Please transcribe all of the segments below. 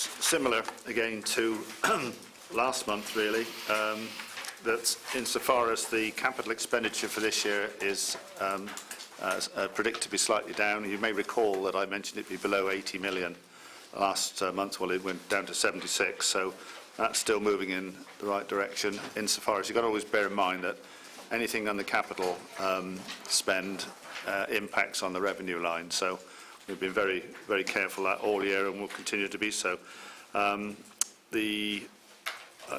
similar again to last month, really, that insofar as the capital expenditure for this year is predicted to be slightly down. You may recall that I mentioned it would be below 80 million last month. Well, it went down to 76, so that's still moving in the right direction. Insofar as you've got to always bear in mind that anything on the capital spend impacts on the revenue line. So we've been very, very careful that all year, and will continue to be so.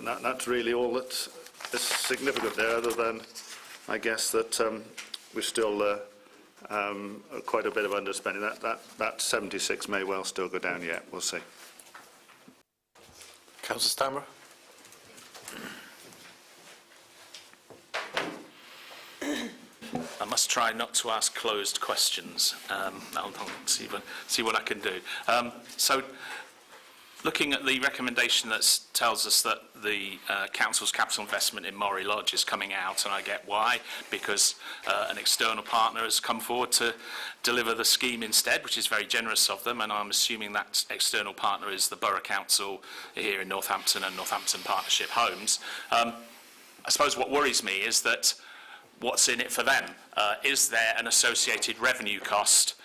That's really all that is significant there, other than, I guess, that we're still quite a bit of underspending. That 76 may well still go down yet. We'll see. Councillor Stanborough. I must try not to ask closed questions. I'll see what I can do. So, looking at the recommendation that tells us that the council's capital investment in Morrie Lodge is coming out, and I get why, because an external partner has come forward to deliver the scheme instead, which is very generous of them, and I'm assuming that external partner is the Borough Council here in Northampton and Northampton Partnership Homes. I suppose what worries me is that what's in it for them? Is there an associated revenue cost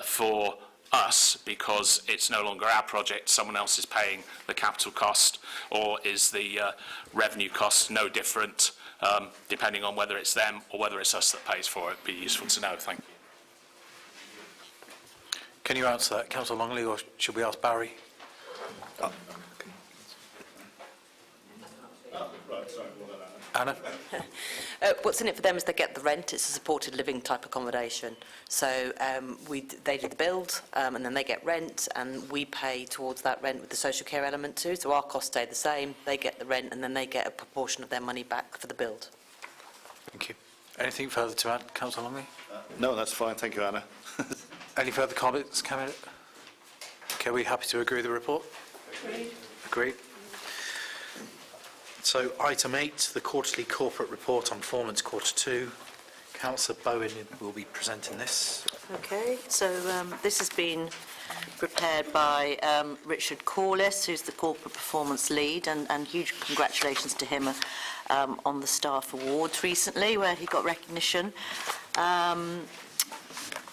for us because it's no longer our project, someone else is paying the capital cost, or is the revenue cost no different depending on whether it's them or whether it's us that pays for it? It'd be useful to know. Thank you. Can you answer that, Councillor Longley, or should we ask Barry? Anna? What's in it for them is they get the rent. It's a supported living type accommodation. So they do the build, and then they get rent, and we pay towards that rent with the social care element too. So our costs stay the same. They get the rent, and then they get a proportion of their money back for the build. Thank you. Anything further to add, Councillor Longley? No, that's fine. Thank you, Anna. Any further comments, Candidate? Okay, are we happy to agree with the report? Agreed. Agreed. So, item 8, the quarterly corporate report on performance quarter 2. Councillor Bowen will be presenting this. Okay, so this has been prepared by Richard Corliss, who's the corporate performance lead, and huge congratulations to him on the staff awards recently, where he got recognition.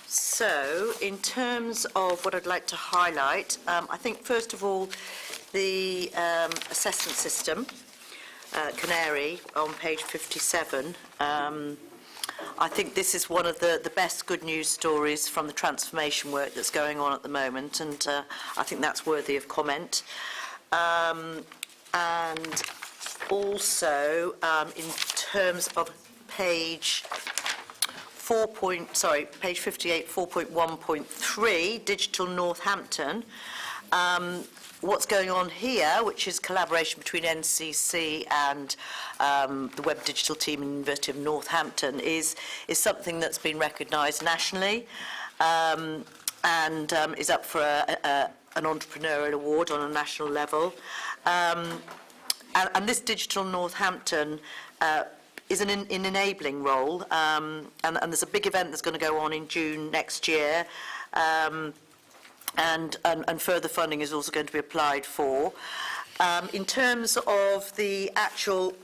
So, in terms of what I'd like to highlight, I think first of all, the assessment system. Canary on page 57. I think this is one of the best good news stories from the transformation work that's going on at the moment, and I think that's worthy of comment. And also, in terms of page 58, 4.1.3, Digital Northampton. What's going on here, which is collaboration between NCC and the Web Digital team in the University of Northampton, is something that's been recognised nationally and is up for an entrepreneurial award on a national level. And this Digital Northampton is an enabling role, and there's a big event that's going to go on in June next year. And further funding is also going to be applied for. In terms of the actual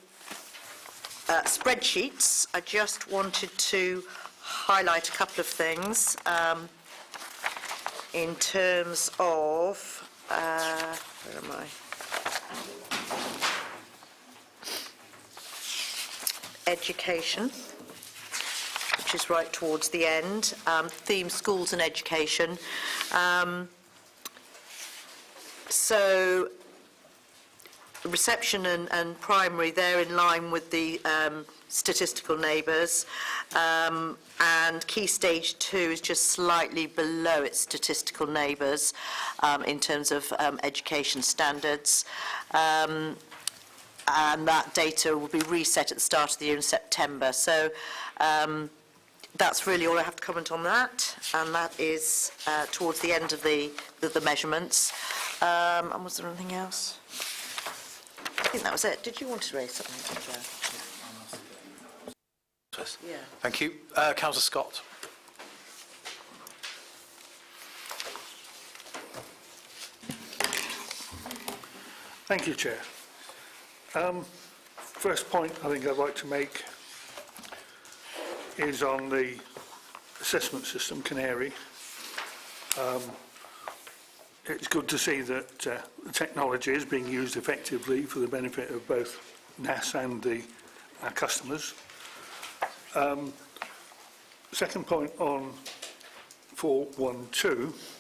spreadsheets, I just wanted to highlight a couple of things. In terms of, where am I? Education, which is right towards the end. Theme schools and education. So reception and primary, they're in line with the statistical neighbours, and key stage 2 is just slightly below its statistical neighbours in terms of education standards. And that data will be reset at the start of the year in September. So that's really all I have to comment on that, and that is towards the end of the measurements. And was there anything else? I think that was it. Did you want to raise something? Yeah. Thank you. Councillor Scott. Thank you, Chair. First point I think I'd like to make is on the assessment system, Canary. It's good to see that the technology is being used effectively for the benefit of both NAS and our customers. Second point on 412,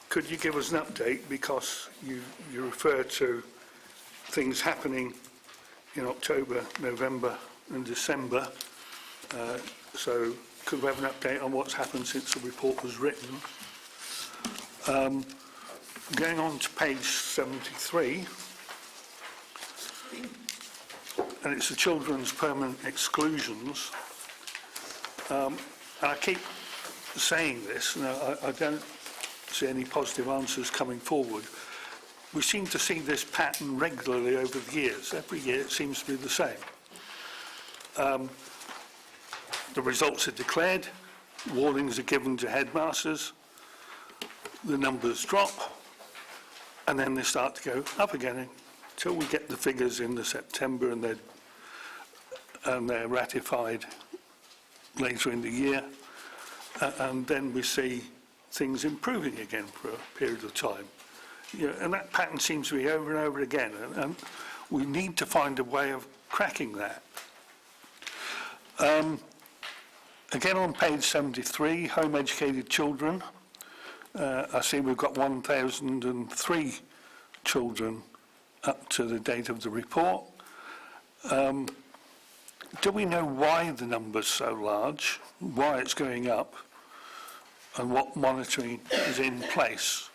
could you give us an update, because you refer to things happening in October, November and December, so could we have an update on what's happened since the report was written? Going on to page 73, and it's the children's permanent exclusions. And I keep saying this, and I don't see any positive answers coming forward. We seem to see this pattern regularly over the years. Every year it seems to be the same. The results are declared, warnings are given to headmasters, the numbers drop, and then they start to go up again until we get the figures in the September, and they're ratified later in the year, and then we see things improving again for a period of time. You know, and that pattern seems to be over and over again, and we need to find a way of cracking that. Again on page 73, home educated children, I see we've got 1,003 children up to the date of the report. Do we know why the number's so large, why it's going up, and what monitoring is in place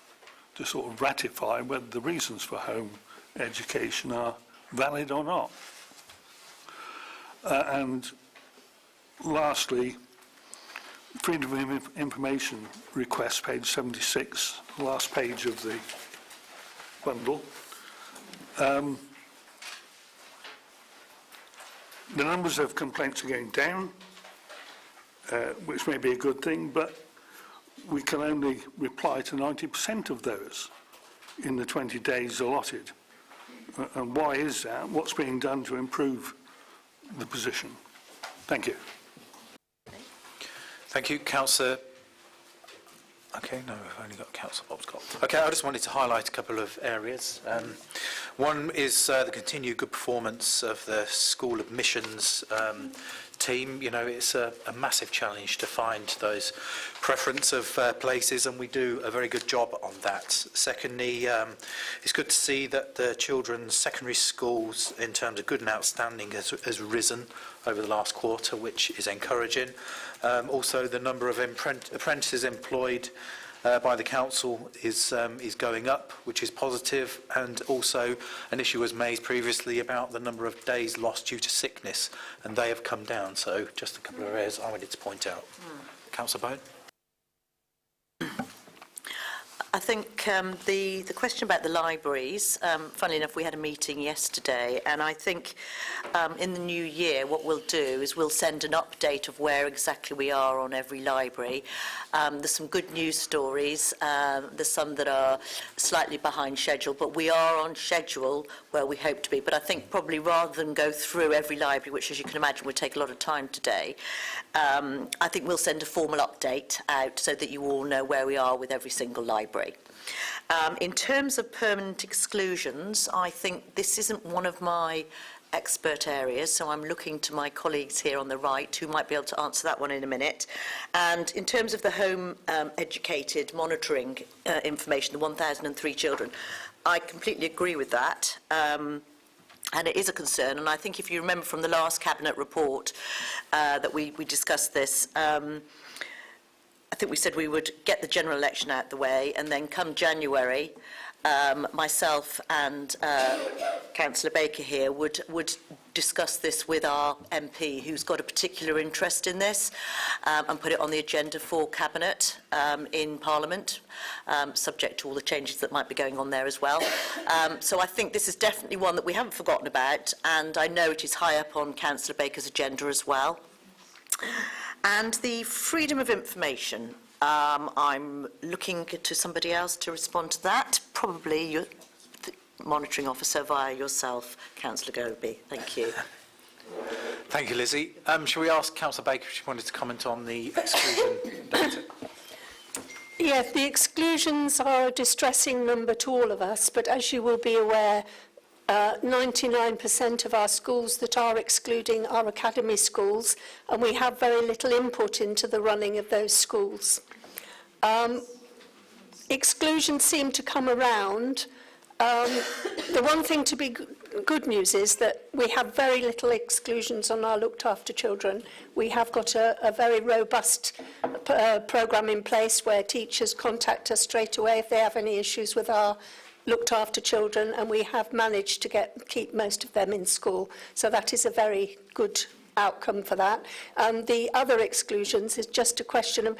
to sort of ratify whether the reasons for home education are valid or not? And lastly, freedom of information request, page 76, last page of the bundle. The numbers of complaints are going down, which may be a good thing, but we can only reply to 90% of those in the 20 days allotted. And why is that? What's being done to improve the position? Thank you. Thank you, Councillor. Okay, no, we've only got Councillor Bobscott. Okay, I just wanted to highlight a couple of areas. One is the continued good performance of the school admissions team. You know, it's a massive challenge to find those preference of places, and we do a very good job on that. Secondly, it's good to see that the children's secondary schools, in terms of good and outstanding, has risen over the last quarter, which is encouraging. Also, the number of apprentices employed by the council is going up, which is positive, and also an issue was made previously about the number of days lost due to sickness, and they have come down. So just a couple of areas I wanted to point out. Councillor Bone. I think the question about the libraries, funnily enough, we had a meeting yesterday, and I think in the new year what we'll do is we'll send an update of where exactly we are on every library. There's some good news stories, there's some that are slightly behind schedule, but we are on schedule where we hope to be. But I think probably rather than go through every library, which as you can imagine would take a lot of time today, I think we'll send a formal update out so that you all know where we are with every single library. In terms of permanent exclusions, I think this isn't one of my expert areas, so I'm looking to my colleagues here on the right who might be able to answer that one in a minute. And in terms of the home educated monitoring information, the 1,003 children, I completely agree with that. And it is a concern, and I think if you remember from the last Cabinet report that we discussed this, I think we said we would get the general election out the way, and then come January, myself and Councillor Baker here would discuss this with our MP, who's got a particular interest in this, and put it on the agenda for Cabinet in Parliament, subject to all the changes that might be going on there as well. So I think this is definitely one that we haven't forgotten about, and I know it is high up on Councillor Baker's agenda as well. And the freedom of information, I'm looking to somebody else to respond to that. Probably monitoring officer via yourself, Councillor Goby. Thank you. Thank you, Lizzie. Shall we ask Councillor Baker if she wanted to comment on the exclusion data? Yes, the exclusions are a distressing number to all of us, but as you will be aware, 99% of our schools that are excluding are academy schools, and we have very little input into the running of those schools. Exclusions seem to come around. The one thing to be good news is that we have very little exclusions on our looked after children. We have got a very robust programme in place where teachers contact us straight away if they have any issues with our looked after children, and we have managed to keep most of them in school. So that is a very good outcome for that. And the other exclusions is just a question of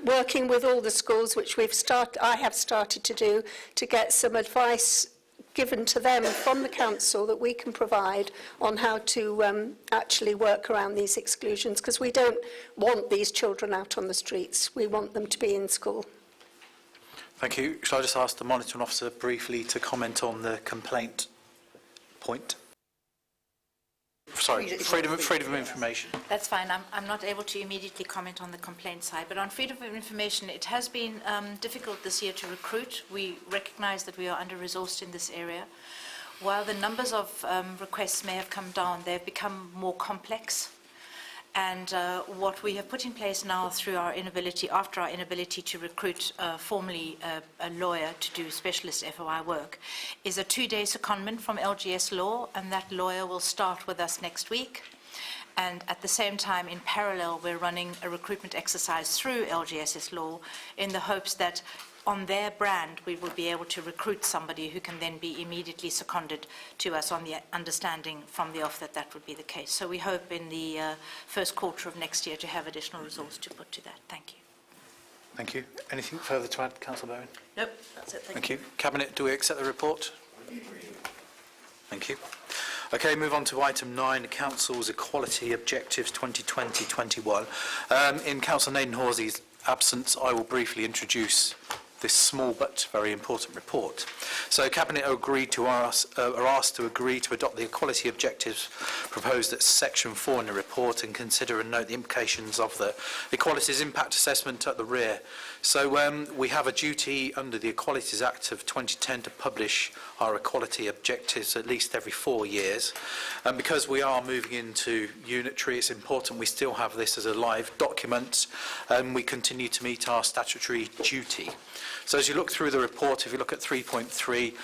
working with all the schools, which I have started to do, to get some advice given to them from the council that we can provide on how to actually work around these exclusions, because we don't want these children out on the streets. We want them to be in school. Thank you. Shall I just ask the monitoring officer briefly to comment on the complaint point? Sorry, freedom of information. That's fine. I'm not able to immediately comment on the complaint side, but on freedom of information, it has been difficult this year to recruit. We recognise that we are under-resourced in this area. While the numbers of requests may have come down, they've become more complex. And what we have put in place now through after our inability to recruit formally a lawyer to do specialist FOI work, is a 2-day secondment from LGS Law, and that lawyer will start with us next week. And at the same time, in parallel, we're running a recruitment exercise through LGSS Law in the hopes that on their brand, we will be able to recruit somebody who can then be immediately seconded to us on the understanding from the off that that would be the case. So we hope in the first quarter of next year to have additional resource to put to that. Thank you. Thank you. Anything further to add, Councillor Bowen? Nope, that's it. Thank you. Cabinet, do we accept the report? Thank you. Okay, move on to item 9, Council's Equality Objectives 2020-21. In Councillor Naden Horsey's absence, I will briefly introduce this small but very important report. So Cabinet are asked to agree to adopt the equality objectives proposed at section 4 in the report and consider and note the implications of the equalities impact assessment at the rear. So we have a duty under the Equalities Act of 2010 to publish our equality objectives at least every 4 years. And because we are moving into unitary, it's important we still have this as a live document and we continue to meet our statutory duty. So as you look through the report, if you look at 3.3,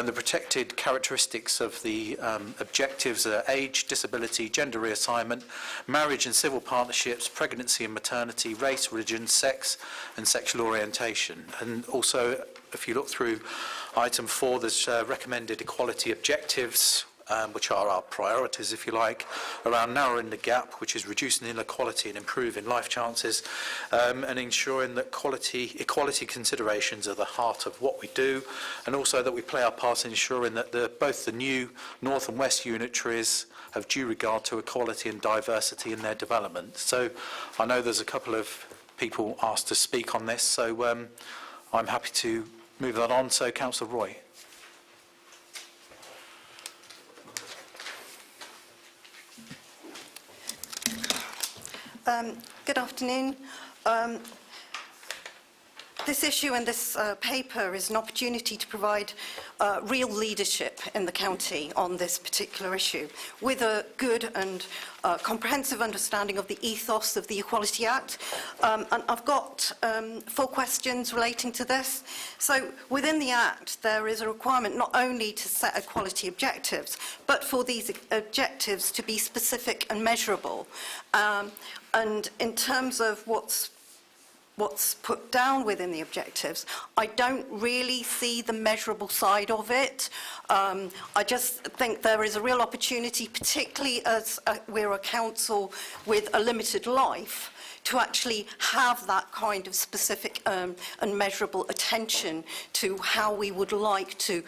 the protected characteristics of the objectives are age, disability, gender reassignment, marriage and civil partnerships, pregnancy and maternity, race, religion, sex and sexual orientation. And also, if you look through item 4, there's recommended equality objectives, which are our priorities, if you like, around narrowing the gap, which is reducing inequality and improving life chances, and ensuring that equality considerations are the heart of what we do, and also that we play our part in ensuring that both the new North and West unitaries have due regard to equality and diversity in their development. So I know there's a couple of people asked to speak on this, so I'm happy to move that on. So Councillor Roy. Good afternoon. This issue and this paper is an opportunity to provide real leadership in the county on this particular issue with a good and comprehensive understanding of the ethos of the Equality Act. And I've got 4 questions relating to this. So within the Act, there is a requirement not only to set equality objectives, but for these objectives to be specific and measurable. And in terms of what's put down within the objectives, I don't really see the measurable side of it. I just think there is a real opportunity, particularly as we're a council with a limited life, to actually have that kind of specific and measurable attention to how we would like to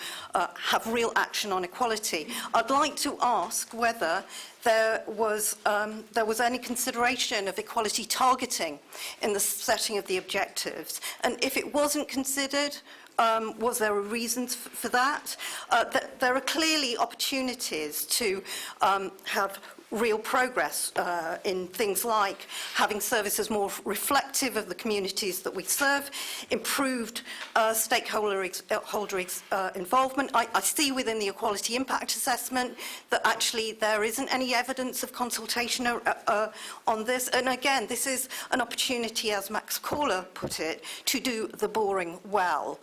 have real action on equality. I'd like to ask whether there was any consideration of equality targeting in the setting of the objectives, and if it wasn't considered, Was there a reason for that? There are clearly opportunities to have real progress in things like having services more reflective of the communities that we serve, improved stakeholder involvement. I see within the Equality Impact Assessment that actually there isn't any evidence of consultation on this. And again, this is an opportunity, as Max Corler put it, to do the boring well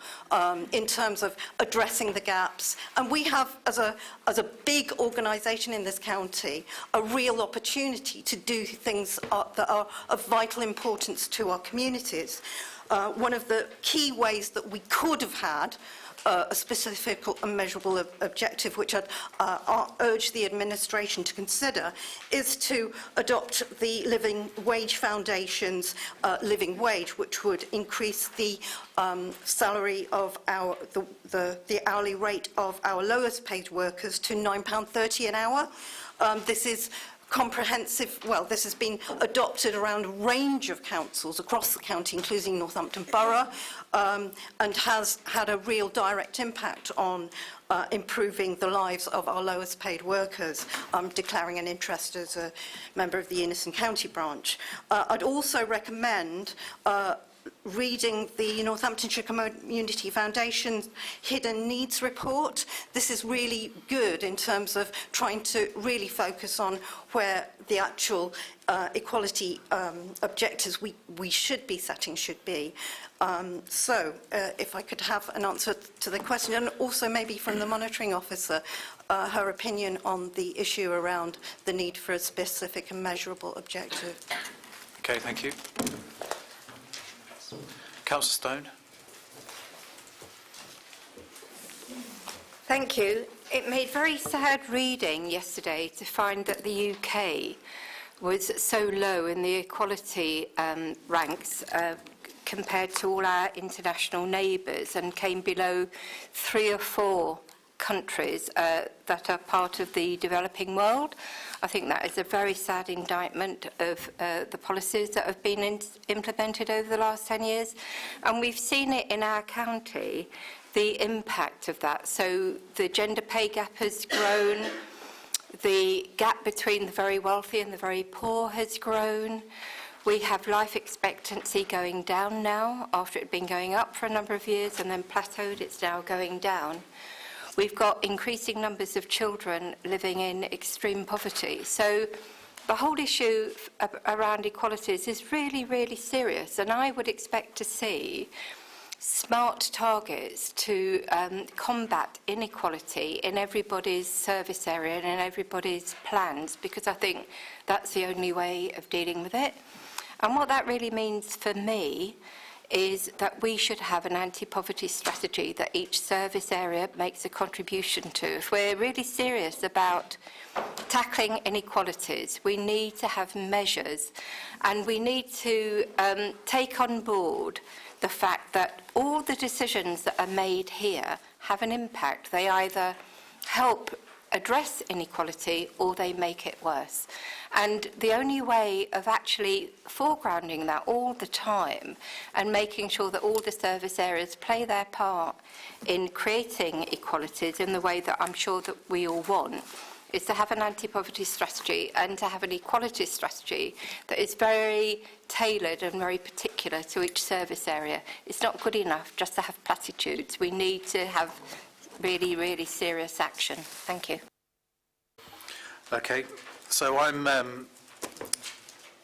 in terms of addressing the gaps. And we have, as a big organisation in this county, a real opportunity to do things that are of vital importance to our communities. One of the key ways that we could have had a specific and measurable objective, which I'd urge the administration to consider, is to adopt the Living Wage Foundation's living wage, which would increase the salary of the hourly rate of our lowest paid workers to £9.30 an hour. This is comprehensive, well, this has been adopted around a range of councils across the county, including Northampton Borough, and has had a real direct impact on improving the lives of our lowest paid workers. I'm declaring an interest as a member of the Innis and County branch. I'd also recommend reading the Northamptonshire Community Foundation's Hidden Needs Report. This is really good in terms of trying to really focus on where the actual equality objectives we should be setting should be. So if I could have an answer to the question, and also maybe from the monitoring officer, her opinion on the issue around the need for a specific and measurable objective. Okay, thank you. Councillor Stone. Thank you. It made very sad reading yesterday to find that the UK was so low in the equality ranks compared to all our international neighbours, and came below 3 or 4 countries that are part of the developing world. I think that is a very sad indictment of the policies that have been implemented over the last 10 years. And we've seen it in our county, the impact of that. So the gender pay gap has grown, the gap between the very wealthy and the very poor has grown. We have life expectancy going down now, after it had been going up for a number of years and then plateaued, it's now going down. We've got increasing numbers of children living in extreme poverty. So the whole issue around equalities is really, really serious. And I would expect to see smart targets to combat inequality in everybody's service area and in everybody's plans, because I think that's the only way of dealing with it. And what that really means for me is that we should have an anti-poverty strategy that each service area makes a contribution to. If we're really serious about tackling inequalities, we need to have measures, and we need to take on board the fact that all the decisions that are made here have an impact. They either help address inequality or they make it worse. And the only way of actually foregrounding that all the time and making sure that all the service areas play their part in creating equalities in the way that I'm sure that we all want is to have an anti-poverty strategy and to have an equality strategy that is very tailored and very particular to each service area. It's not good enough just to have platitudes. We need to have really, really serious action. Thank you. Okay, so I'm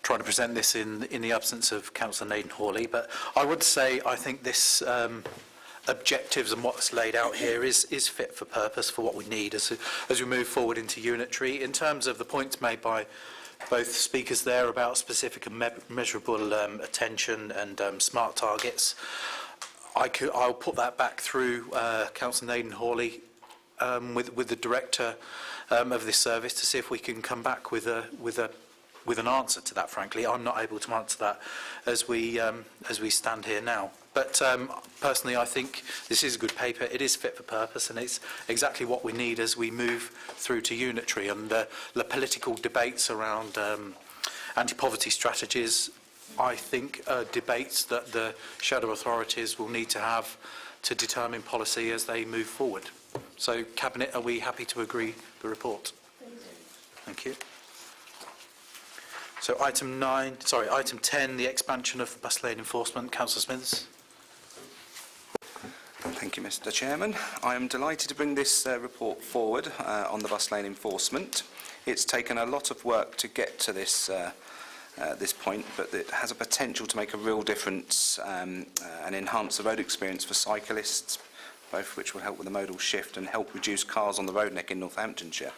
trying to present this in the absence of Councillor Naden-Hawley, but I would say I think this objectives and what's laid out here is fit for purpose for what we need as we move forward into unitary. In terms of the points made by both speakers there about specific and measurable attention and smart targets, I'll put that back through Councillor Naden-Hawley with the director of this service to see if we can come back with an answer to that. Frankly, I'm not able to answer that as we stand here now. But personally, I think this is a good paper. It is fit for purpose, and it's exactly what we need as we move through to unitary. And the political debates around anti-poverty strategies, I think, are debates that the shadow authorities will need to have to determine policy as they move forward. So, Cabinet, are we happy to agree the report? Thank you. So item 10, the expansion of bus lane enforcement. Councillor Smithers. Thank you, Mr. Chairman. I am delighted to bring this report forward on the bus lane enforcement. It's taken a lot of work to get to this point, but it has a potential to make a real difference and enhance the road experience for cyclists, both which will help with the modal shift and help reduce cars on the road neck in Northamptonshire.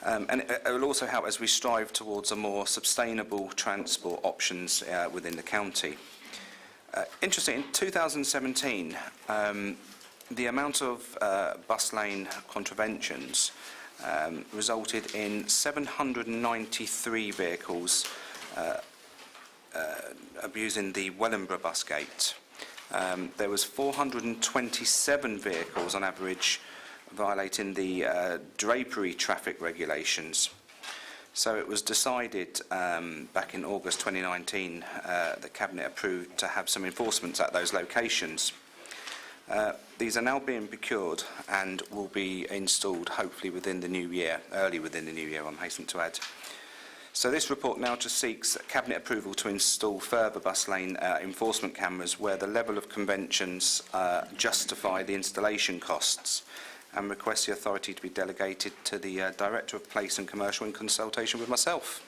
And it will also help as we strive towards a more sustainable transport options within the county. Interesting, in 2017, the amount of bus lane contraventions resulted in 793 vehicles abusing the Wellingborough bus gate. There was 427 vehicles on average violating the drapery traffic regulations. So it was decided back in August 2019, the Cabinet approved to have some enforcements at those locations. These are now being procured and will be installed hopefully within the new year, early within the new year, I'm hastening to add. So this report now just seeks Cabinet approval to install further bus lane enforcement cameras where the level of conventions justify the installation costs, and request the authority to be delegated to the Director of Place and Commercial in consultation with myself.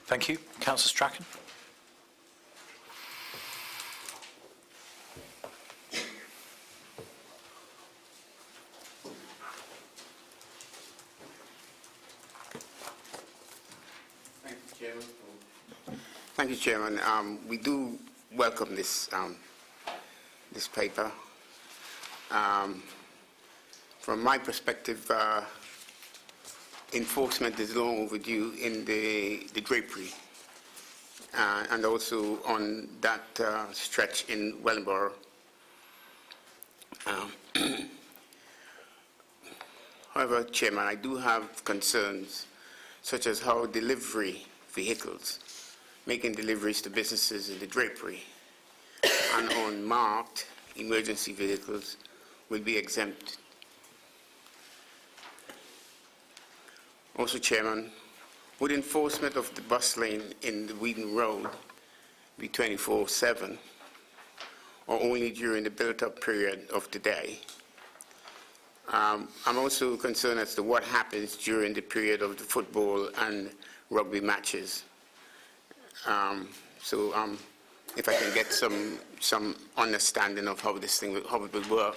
Thank you. Councillor Strachan. Thank you, Chairman. We do welcome this this paper. From my perspective, enforcement is long overdue in the drapery and also on that stretch in Wellingborough. However, Chairman, I do have concerns such as how delivery vehicles making deliveries to businesses in the drapery and unmarked emergency vehicles will be exempt. Also, Chairman, would enforcement of the bus lane in the Whedon Road be 24/7 or only during the built-up period of the day? I'm also concerned as to what happens during the period of the football and rugby matches. If I can get some understanding of how this thing, how it will work,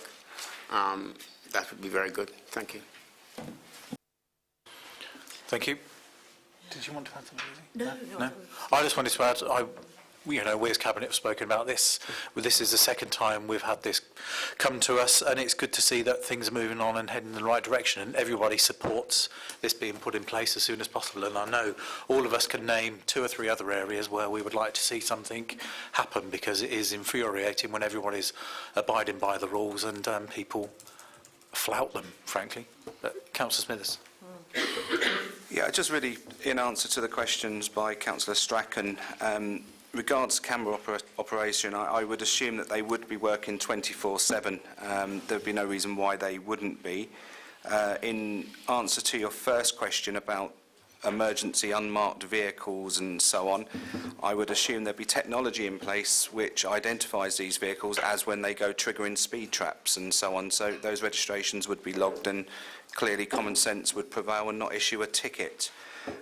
that would be very good. Thank you. Thank you. Did you want to add something, Lizzie? No. I just wanted to add, we as Cabinet have spoken about this. This is the second time we've had this come to us, and it's good to see that things are moving on and heading in the right direction, and everybody supports this being put in place as soon as possible. And I know all of us can name 2 or 3 other areas where we would like to see something happen, because it is infuriating when everyone is abiding by the rules and people flout them, frankly. Councillor Smithers. Yeah, just really in answer to the questions by Councillor Strachan, regards camera operation, I would assume that they would be working 24/7. There would be no reason why they wouldn't be. In answer to your first question about emergency unmarked vehicles and so on, I would assume there'd be technology in place which identifies these vehicles as when they go triggering speed traps and so on. So those registrations would be logged, and clearly common sense would prevail and not issue a ticket.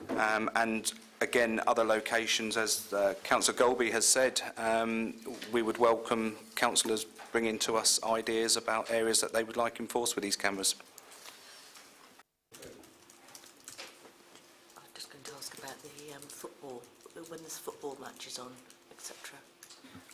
And again, other locations, as Councillor Golby has said, we would welcome councillors bringing to us ideas about areas that they would like enforced with these cameras. I'm just going to ask about the football, when there's football matches on, etc.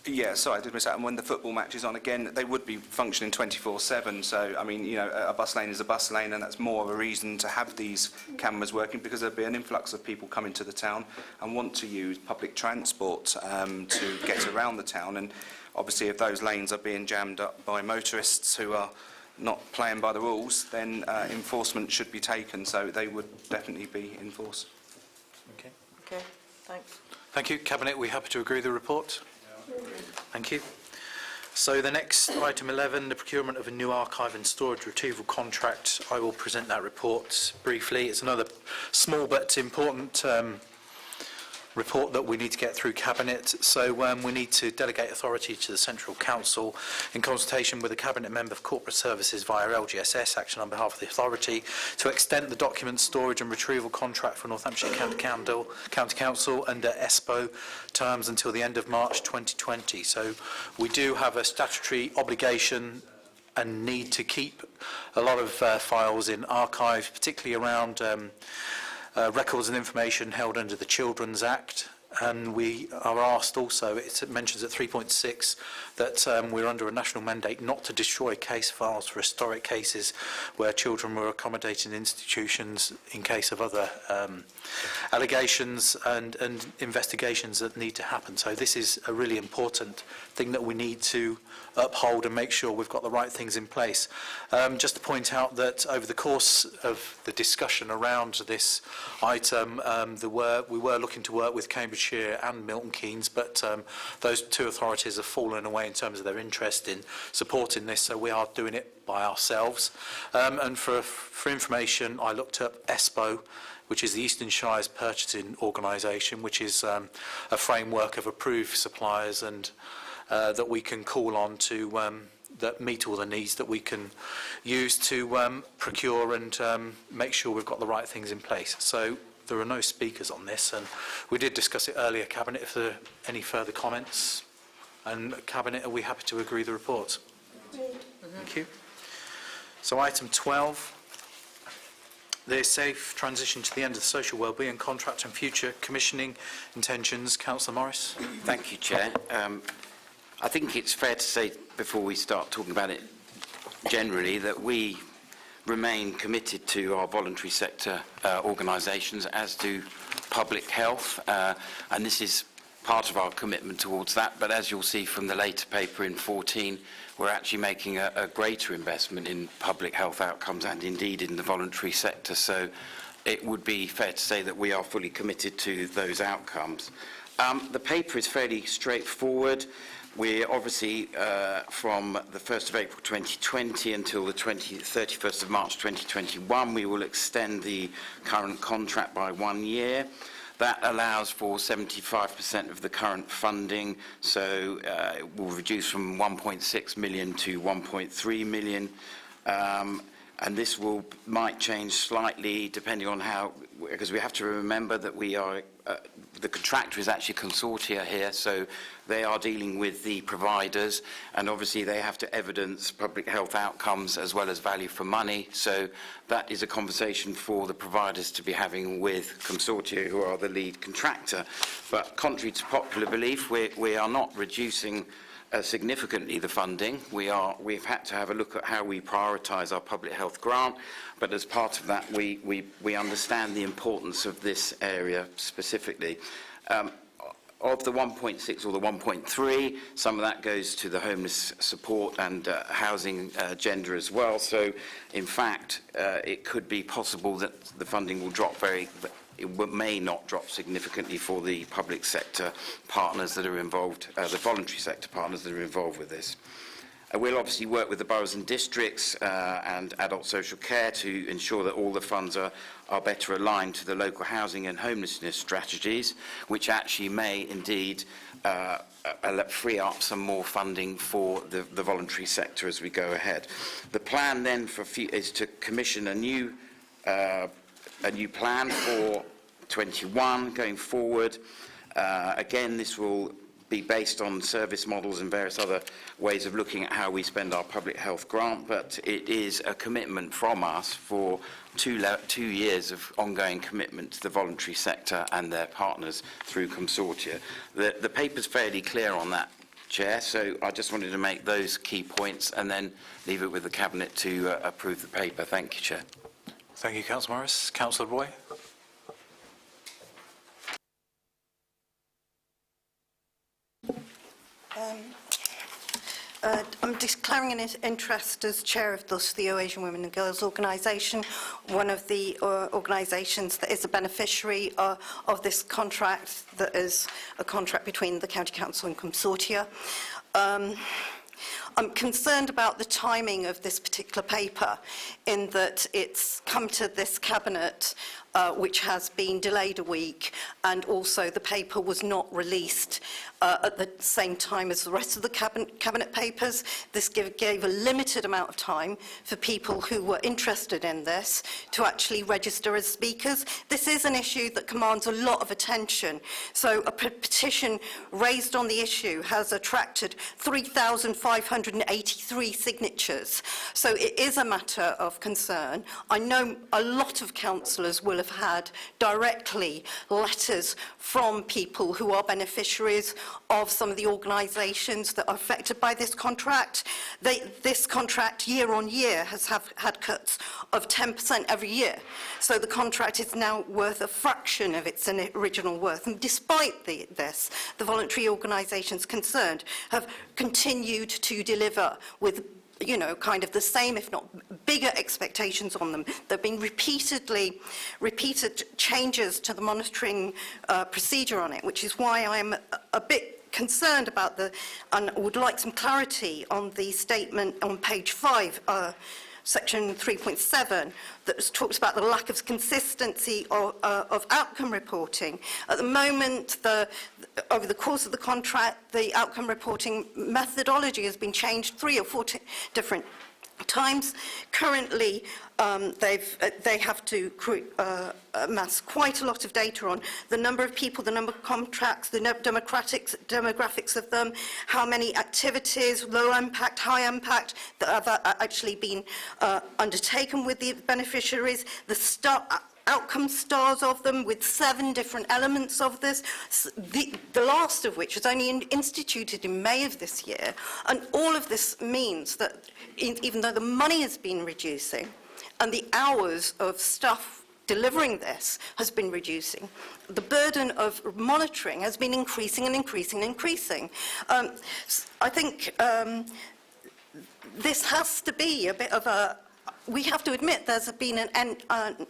Yeah, sorry, I did miss that. And when the football match is on, again, they would be functioning 24/7. So, I mean, a bus lane is a bus lane, and that's more of a reason to have these cameras working, because there'll be an influx of people coming to the town and want to use public transport to get around the town. And obviously, if those lanes are being jammed up by motorists who are not playing by the rules, then enforcement should be taken. So they would definitely be enforced. Okay. Okay, thanks. Thank you. Cabinet, we happy to agree with the report? Thank you. So the next item 11, the procurement of a new archive and storage retrieval contract. I will present that report briefly. It's another small but important report that we need to get through Cabinet. So we need to delegate authority to the Central Council in consultation with a Cabinet Member for Corporate Services via LGSS, action on behalf of the authority, to extend the document storage and retrieval contract for Northamptonshire County Council under ESPO terms until the end of March 2020. So we do have a statutory obligation and need to keep a lot of files in archive, particularly around records and information held under the Children's Act. And we are asked also, it mentions at 3.6 that we're under a national mandate not to destroy case files for historic cases where children were accommodated in institutions in case of other allegations and investigations that need to happen. So this is a really important thing that we need to uphold and make sure we've got the right things in place. Just to point out that over the course of the discussion around this item, we were looking to work with Cambridgeshire and Milton Keynes, but those two authorities have fallen away in terms of their interest in supporting this, so we are doing it by ourselves. And for information, I looked up ESPO, which is the Eastern Shires Purchasing Organisation, which is a framework of approved suppliers and that we can call on to that meet all the needs that we can use to procure and make sure we've got the right things in place. So there are no speakers on this, and we did discuss it earlier, Cabinet, if there are any further comments. And Cabinet, are we happy to agree the report? Thank you. So item 12, the safe transition to the end of the social wellbeing contract and future commissioning intentions. Councillor Morris. Thank you, Chair. I think it's fair to say, before we start talking about it generally, that we remain committed to our voluntary sector organisations, as do public health, and this is part of our commitment towards that. But as you'll see from the later paper in 14, we're actually making a greater investment in public health outcomes and indeed in the voluntary sector. So it would be fair to say that we are fully committed to those outcomes. The paper is fairly straightforward. We obviously, from the 1st of April 2020 until the 31st of March 2021, we will extend the current contract by 1 year. That allows for 75% of the current funding, so it will reduce from 1.6 million to 1.3 million. And this might change slightly depending on how, because we have to remember that we are, the contractor is actually consortia here, so they are dealing with the providers, and obviously they have to evidence public health outcomes as well as value for money. So that is a conversation for the providers to be having with consortia, who are the lead contractor. But contrary to popular belief, we are not reducing significantly the funding. We've had to have a look at how we prioritise our public health grant, but as part of that we understand the importance of this area specifically. Of the 1.6 or the 1.3, some of that goes to the homeless support and housing agenda as well. So in fact it could be possible that the funding will drop it may not drop significantly for the public sector partners that are involved, the voluntary sector partners that are involved with this. We'll obviously work with the boroughs and districts and adult social care to ensure that all the funds are better aligned to the local housing and homelessness strategies, which actually may indeed free up some more funding for the voluntary sector as we go ahead. The plan then is to commission a new plan for 21 going forward. Again, this will be based on service models and various other ways of looking at how we spend our public health grant, but it is a commitment from us for 2 years of ongoing commitment to the voluntary sector and their partners through consortia. The paper's fairly clear on that, Chair, so I just wanted to make those key points and then leave it with the Cabinet to approve the paper. Thank you, Chair. Thank you, Councillor Morris. Councillor Roy. I'm declaring an interest as chair of the Asian Women and Girls Organisation, one of the organisations that is a beneficiary of this contract, that is a contract between the County Council and consortia. I'm concerned about the timing of this particular paper, in that it's come to this cabinet, which has been delayed a week, and also the paper was not released at the same time as the rest of the cabinet papers. This gave a limited amount of time for people who were interested in this to actually register as speakers. This is an issue that commands a lot of attention. So a petition raised on the issue has attracted 3,583 signatures. So it is a matter of concern. I know a lot of councillors will have had directly letters from people who are beneficiaries of some of the organisations that are affected by this contract. This contract year on year has had cuts of 10% every year. So the contract is now worth a fraction of its original worth. And despite this, the voluntary organisations concerned have continued to deliver with kind of the same, if not bigger expectations on them. There have been repeated changes to the monitoring procedure on it, which is why I'm a bit concerned about and would like some clarity on the statement on page 5, section 3.7, that talks about the lack of consistency of outcome reporting. At the moment, over the course of the contract, the outcome reporting methodology has been changed 3 or 4 different times. Currently, they have to amass quite a lot of data on the number of people, the number of contracts, the demographics of them, how many activities, low impact, high impact, that have actually been undertaken with the beneficiaries, the outcome stars of them, with 7 different elements of this, the last of which was only instituted in May of this year. And all of this means that even though the money has been reducing and the hours of staff delivering this has been reducing, the burden of monitoring has been increasing and increasing and increasing. I think this has to be a bit of a... We have to admit there's been a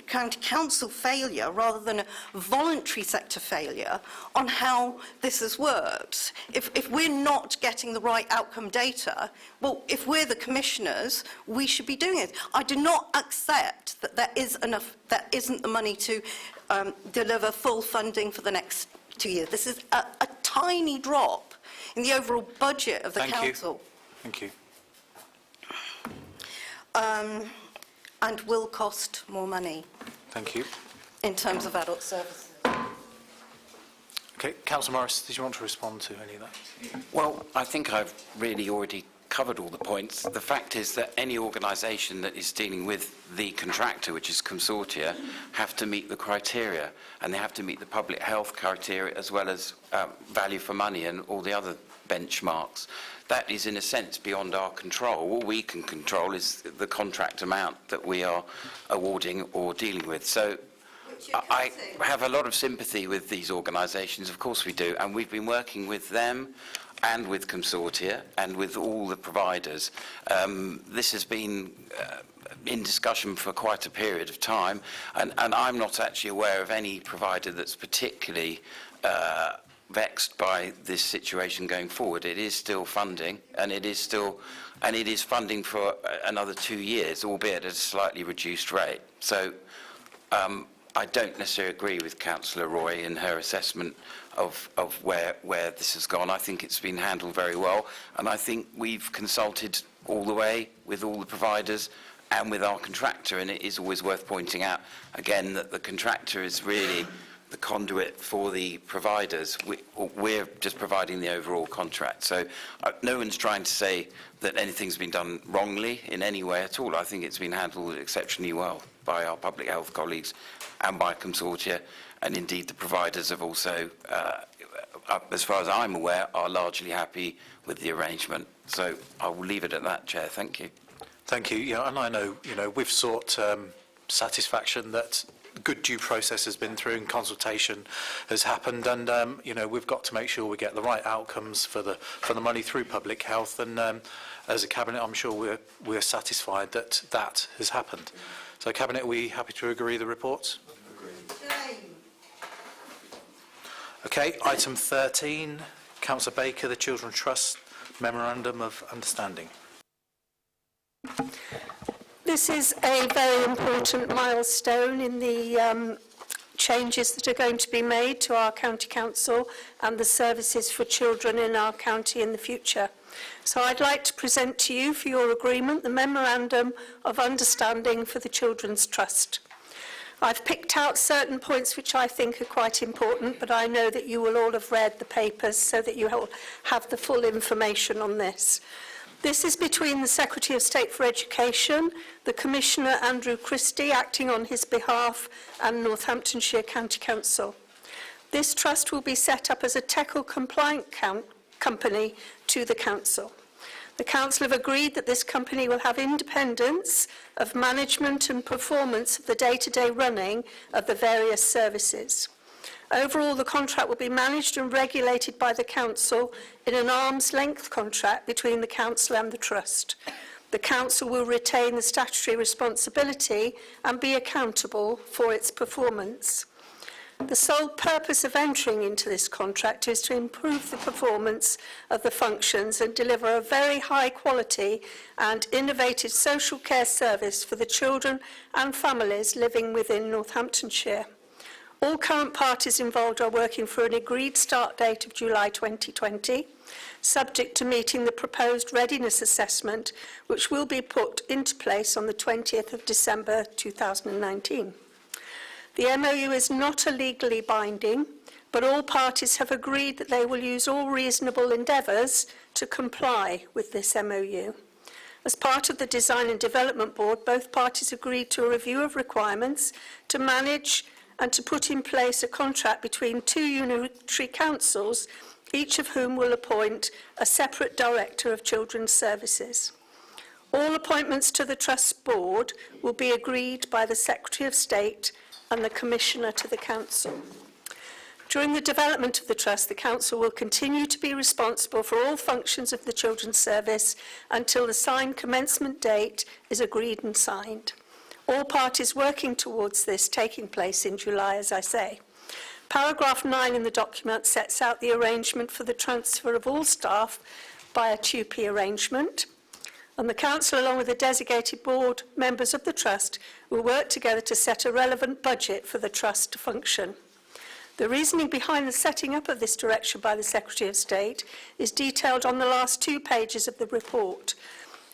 county council failure rather than a voluntary sector failure on how this has worked. If we're not getting the right outcome data, well, if we're the commissioners, we should be doing it. I do not accept that there isn't the money to deliver full funding for the next 2 years. This is a tiny drop in the overall budget of the council. Thank you. And will cost more money. Thank you. In terms of adult services. Okay, Councillor Morris, did you want to respond to any of that? Well, I think I've really already covered all the points. The fact is that any organisation that is dealing with the contractor, which is consortia, have to meet the criteria, and they have to meet the public health criteria as well as value for money and all the other benchmarks. That is, in a sense, beyond our control. All we can control is the contract amount that we are awarding or dealing with. So I have a lot of sympathy with these organisations, of course we do, and we've been working with them and with consortia and with all the providers. This has been in discussion for quite a period of time, and I'm not actually aware of any provider that's particularly vexed by this situation going forward. It is still funding, and it is funding for another 2 years, albeit at a slightly reduced rate. So I don't necessarily agree with Councillor Roy in her assessment of where this has gone. I think it's been handled very well, and I think we've consulted all the way with all the providers and with our contractor, and it is always worth pointing out again that the contractor is really the conduit for the providers. We're just providing the overall contract. So no one's trying to say that anything's been done wrongly in any way at all. I think it's been handled exceptionally well by our public health colleagues and by consortia, and indeed the providers have also, as far as I'm aware, are largely happy with the arrangement. So I will leave it at that, Chair. Thank you. Thank you. Yeah, and I know, we've sought satisfaction that good due process has been through and consultation has happened, and we've got to make sure we get the right outcomes for the money through public health, and as a cabinet I'm sure we're satisfied that that has happened. So cabinet, are we happy to agree the reports? Okay, item 13, Councillor Baker, the Children's Trust Memorandum of Understanding. This is a very important milestone in the changes that are going to be made to our county council and the services for children in our county in the future. So I'd like to present to you for your agreement the Memorandum of Understanding for the Children's Trust. I've picked out certain points which I think are quite important, but I know that you will all have read the papers so that you will have the full information on this. This is between the Secretary of State for Education, the Commissioner Andrew Christie acting on his behalf, and Northamptonshire County Council. This trust will be set up as a TECL compliant company to the council. The council have agreed that this company will have independence of management and performance of the day-to-day running of the various services. Overall, the contract will be managed and regulated by the council in an arm's length contract between the council and the trust. The council will retain the statutory responsibility and be accountable for its performance. The sole purpose of entering into this contract is to improve the performance of the functions and deliver a very high quality and innovative social care service for the children and families living within Northamptonshire. All current parties involved are working for an agreed start date of July 2020, subject to meeting the proposed readiness assessment, which will be put into place on the 20th of December 2019. The MOU is not legally binding, but all parties have agreed that they will use all reasonable endeavours to comply with this MOU. As part of the Design and Development Board, both parties agreed to a review of requirements to manage and to put in place a contract between two unitary councils, each of whom will appoint a separate director of children's services. All appointments to the Trust Board will be agreed by the Secretary of State and the Commissioner to the Council. During the development of the Trust, the Council will continue to be responsible for all functions of the Children's Service until the signed commencement date is agreed and signed. All parties working towards this taking place in July, as I say. Paragraph 9 in the document sets out the arrangement for the transfer of all staff by a TUPE arrangement. And the Council, along with the designated board members of the Trust, will work together to set a relevant budget for the Trust to function. The reasoning behind the setting up of this direction by the Secretary of State is detailed on the last 2 pages of the report.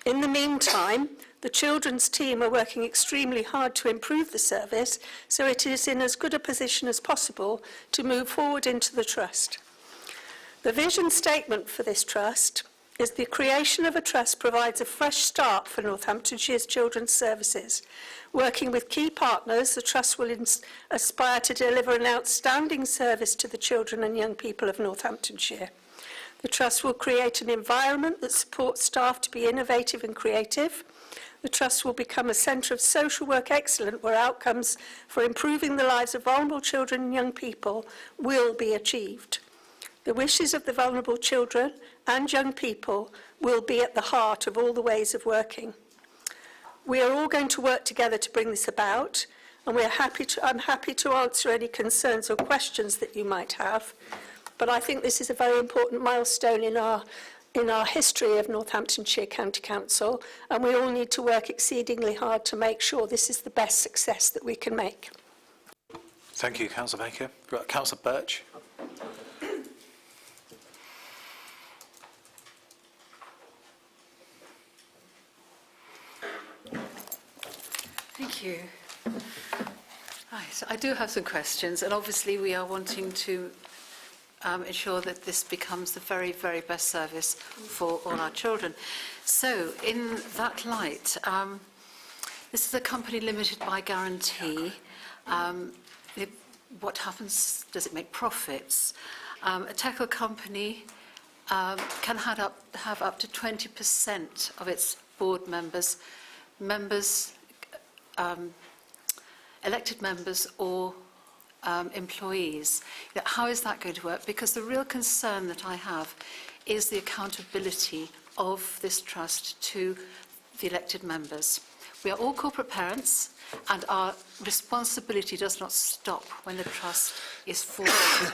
In the meantime, the children's team are working extremely hard to improve the service, so it is in as good a position as possible to move forward into the Trust. The vision statement for this Trust is the creation of a trust provides a fresh start for Northamptonshire's children's services. Working with key partners, the trust will aspire to deliver an outstanding service to the children and young people of Northamptonshire. The trust will create an environment that supports staff to be innovative and creative. The trust will become a centre of social work excellence where outcomes for improving the lives of vulnerable children and young people will be achieved. The wishes of the vulnerable children and young people will be at the heart of all the ways of working. We are all going to work together to bring this about, and I'm happy to answer any concerns or questions that you might have. But I think this is a very important milestone in our history of Northamptonshire County Council, and we all need to work exceedingly hard to make sure this is the best success that we can make. Thank you, Councillor Baker. Councillor Birch. Thank you. Right, I do have some questions, and obviously we are wanting to ensure that this becomes the very, very best service for all our children. So, in that light, this is a company limited by guarantee. What happens? Does it make profits? A TECL company can have up to 20% of its board members, elected members or employees. How is that going to work? Because the real concern that I have is the accountability of this trust to the elected members. We are all corporate parents, and our responsibility does not stop when the trust is formed.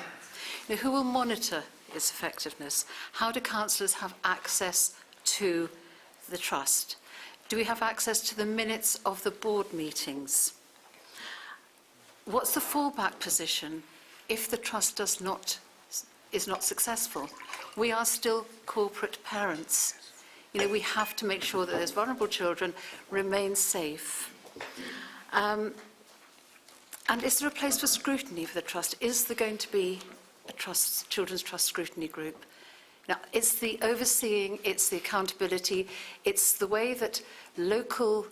Who will monitor its effectiveness. How do councillors have access to the trust? Do we have access to the minutes of the board meetings? What's the fallback position if the trust is not successful? We are still corporate parents. You know, we have to make sure that those vulnerable children remain safe. And is there a place for scrutiny for the trust? Is there going to be a children's trust scrutiny group? Now, it's the overseeing, it's the accountability, it's the way that local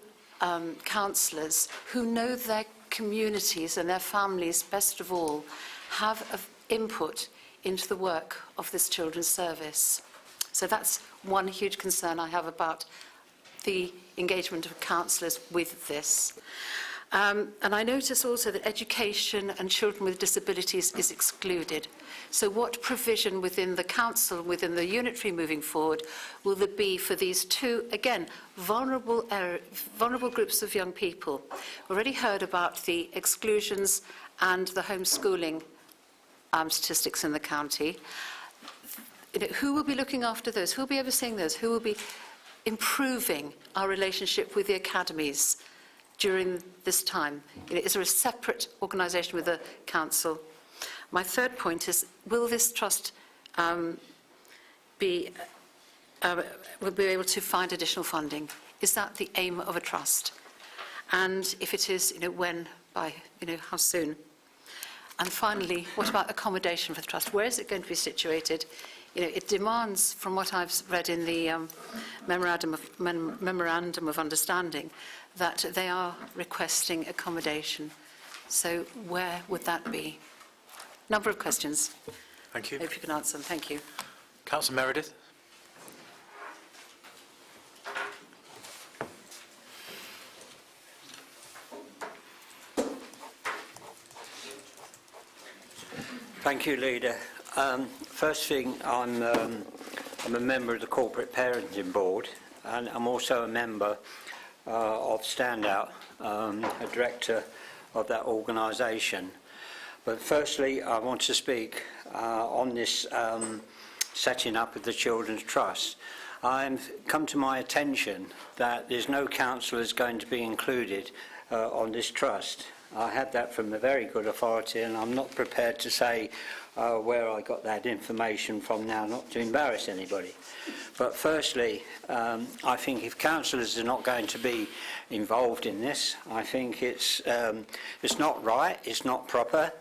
councillors who know their communities and their families best of all have input into the work of this children's service. So that's one huge concern I have about the engagement of councillors with this. And I notice also that education and children with disabilities is excluded. So what provision within the council, within the unitary moving forward, will there be for these two, again, vulnerable groups of young people? We've already heard about the exclusions and the homeschooling statistics in the county. You know, who will be looking after those? Who will be overseeing those? Who will be improving our relationship with the academies during this time? You know, is there a separate organisation with the council? My third point is, will this trust will be able to find additional funding? Is that the aim of a trust? And if it is, you know, when, by, you know, how soon? And finally, what about accommodation for the trust? Where is it going to be situated? You know, it demands, from what I've read in the memorandum of understanding, that they are requesting accommodation. So where would that be? Number of questions. Thank you. Hope you can answer them. Thank you. Councillor Meredith. Thank you, Leader. First thing, I'm a member of the Corporate Parenting Board, and I'm also a member of Standout, a director of that organisation. But firstly, I want to speak on this setting up of the Children's Trust. Come to my attention that there's no councillors going to be included on this trust. I had that from a very good authority, and I'm not prepared to say where I got that information from now, not to embarrass anybody. But firstly, I think if councillors are not going to be involved in this, I think it's not right, it's not proper.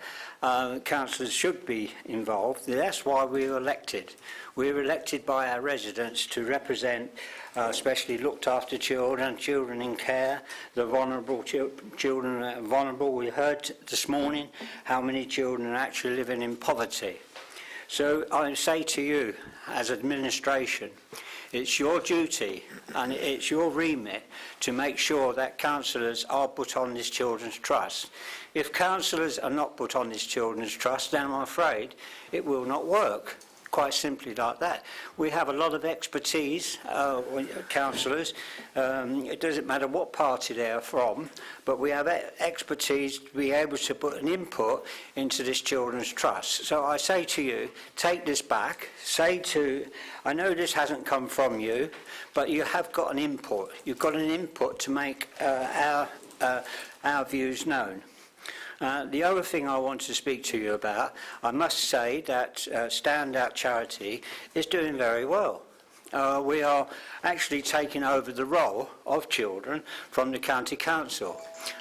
Councillors should be involved. That's why we were elected. We were elected by our residents to represent especially looked after children, children in care, the vulnerable children that are vulnerable. We heard this morning how many children are actually living in poverty. So I say to you, as administration, it's your duty and it's your remit to make sure that councillors are put on this Children's Trust. If councillors are not put on this Children's Trust, then I'm afraid it will not work. Quite simply like that. We have a lot of expertise, councillors. It doesn't matter what party they are from, but we have expertise to be able to put an input into this Children's Trust. So I say to you, take this back. I know this hasn't come from you, but you have got an input. You've got an input to make our views known. The other thing I want to speak to you about, I must say that Standout Charity is doing very well. We are actually taking over the role of children from the County Council,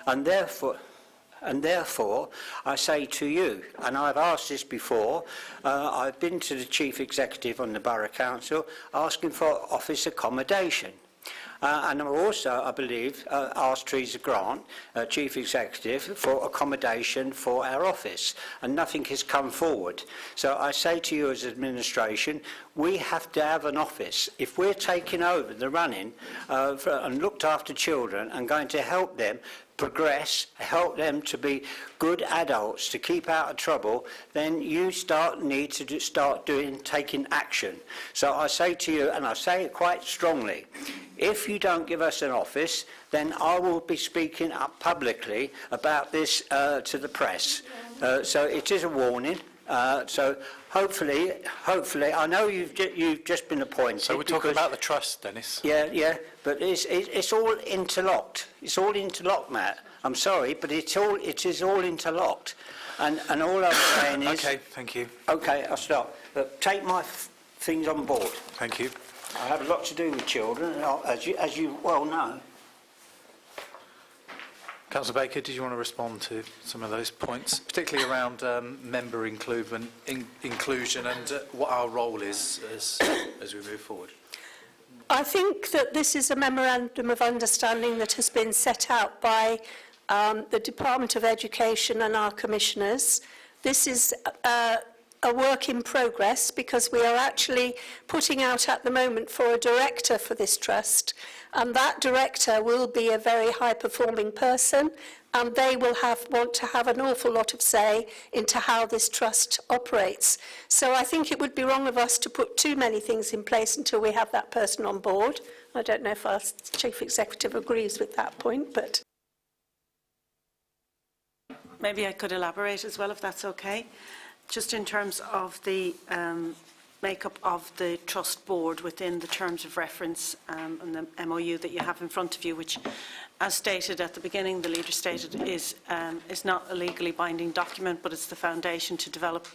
and therefore I say to you, and I've asked this before, I've been to the Chief Executive on the Borough Council asking for office accommodation. And also, I believe, asked Teresa Grant, Chief Executive, for accommodation for our office, and nothing has come forward. So I say to you as administration, we have to have an office. If we're taking over the running and looked after children and going to help them progress, help them to be good adults, to keep out of trouble, then you need to start taking action. So I say to you, and I say it quite strongly, if you don't give us an office, then I will be speaking up publicly about this to the press. So it is a warning. So hopefully, I know you've just been appointed. So we're talking about the trust, Dennis. Yeah, but it's all interlocked. It's all interlocked, Matt. I'm sorry, but it is all interlocked. And all I'm saying is... Okay, thank you. Okay, I'll stop. But take my things on board. Thank you. I have a lot to do with children, as you well know. Councillor Baker, did you want to respond to some of those points, particularly around member inclusion and what our role is as we move forward? I think that this is a memorandum of understanding that has been set out by the Department of Education and our commissioners. This is a work in progress because we are actually putting out at the moment for a director for this trust, and that director will be a very high-performing person, and they will want to have an awful lot of say into how this trust operates. So I think it would be wrong of us to put too many things in place until we have that person on board. I don't know if our chief executive agrees with that point, but... Maybe I could elaborate as well, if that's okay. Just in terms of the makeup of the trust board within the terms of reference and the MOU that you have in front of you, which, as stated at the beginning, the leader stated is not a legally binding document, but it's the foundation to develop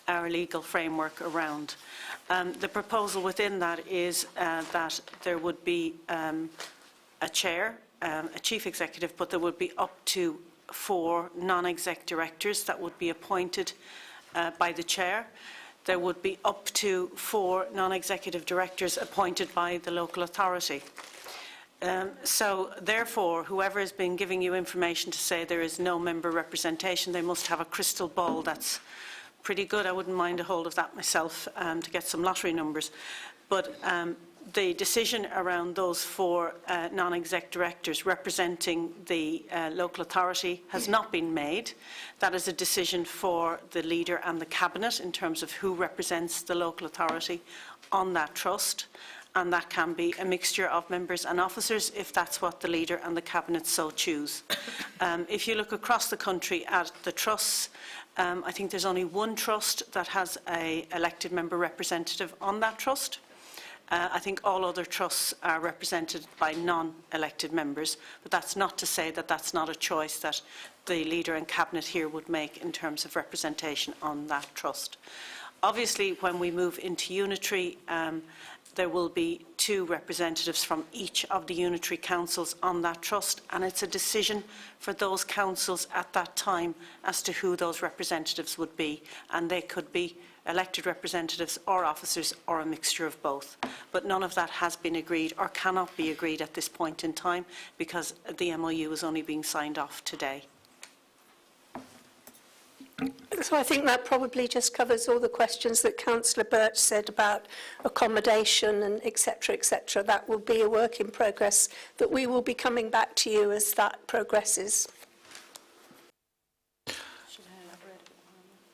our legal framework around. The proposal within that is that there would be a chair, a chief executive, but there would be up to 4 non-exec directors that would be appointed by the chair. There would be up to 4 non-executive directors appointed by the local authority. So therefore, whoever has been giving you information to say there is no member representation, they must have a crystal ball that's pretty good. I wouldn't mind a hold of that myself to get some lottery numbers. But the decision around those 4 non-exec directors representing the local authority has not been made. That is a decision for the leader and the cabinet in terms of who represents the local authority on that trust, and that can be a mixture of members and officers if that's what the leader and the cabinet so choose. If you look across the country at the trusts, I think there's only one trust that has an elected member representative on that trust. I think all other trusts are represented by non-elected members, but that's not to say that that's not a choice that the leader and cabinet here would make in terms of representation on that trust. Obviously, when we move into unitary, there will be 2 representatives from each of the unitary councils on that trust, and it's a decision for those councils at that time as to who those representatives would be, and they could be elected representatives or officers or a mixture of both. But none of that has been agreed or cannot be agreed at this point in time because the MOU is only being signed off today. So I think that probably just covers all the questions that Councillor Birch said about accommodation and et cetera, That will be a work in progress that we will be coming back to you as that progresses.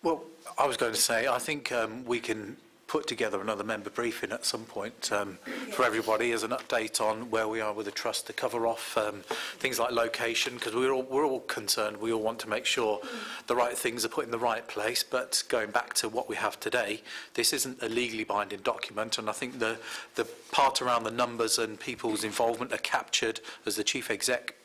Well, I was going to say, I think we can put together another member briefing at some point for everybody as an update on where we are with the trust to cover off things like location, because we're all concerned. We all want to make sure the right things are put in the right place. But going back to what we have today, this isn't a legally binding document, and I think the part around the numbers and people's involvement are captured, as the chief exec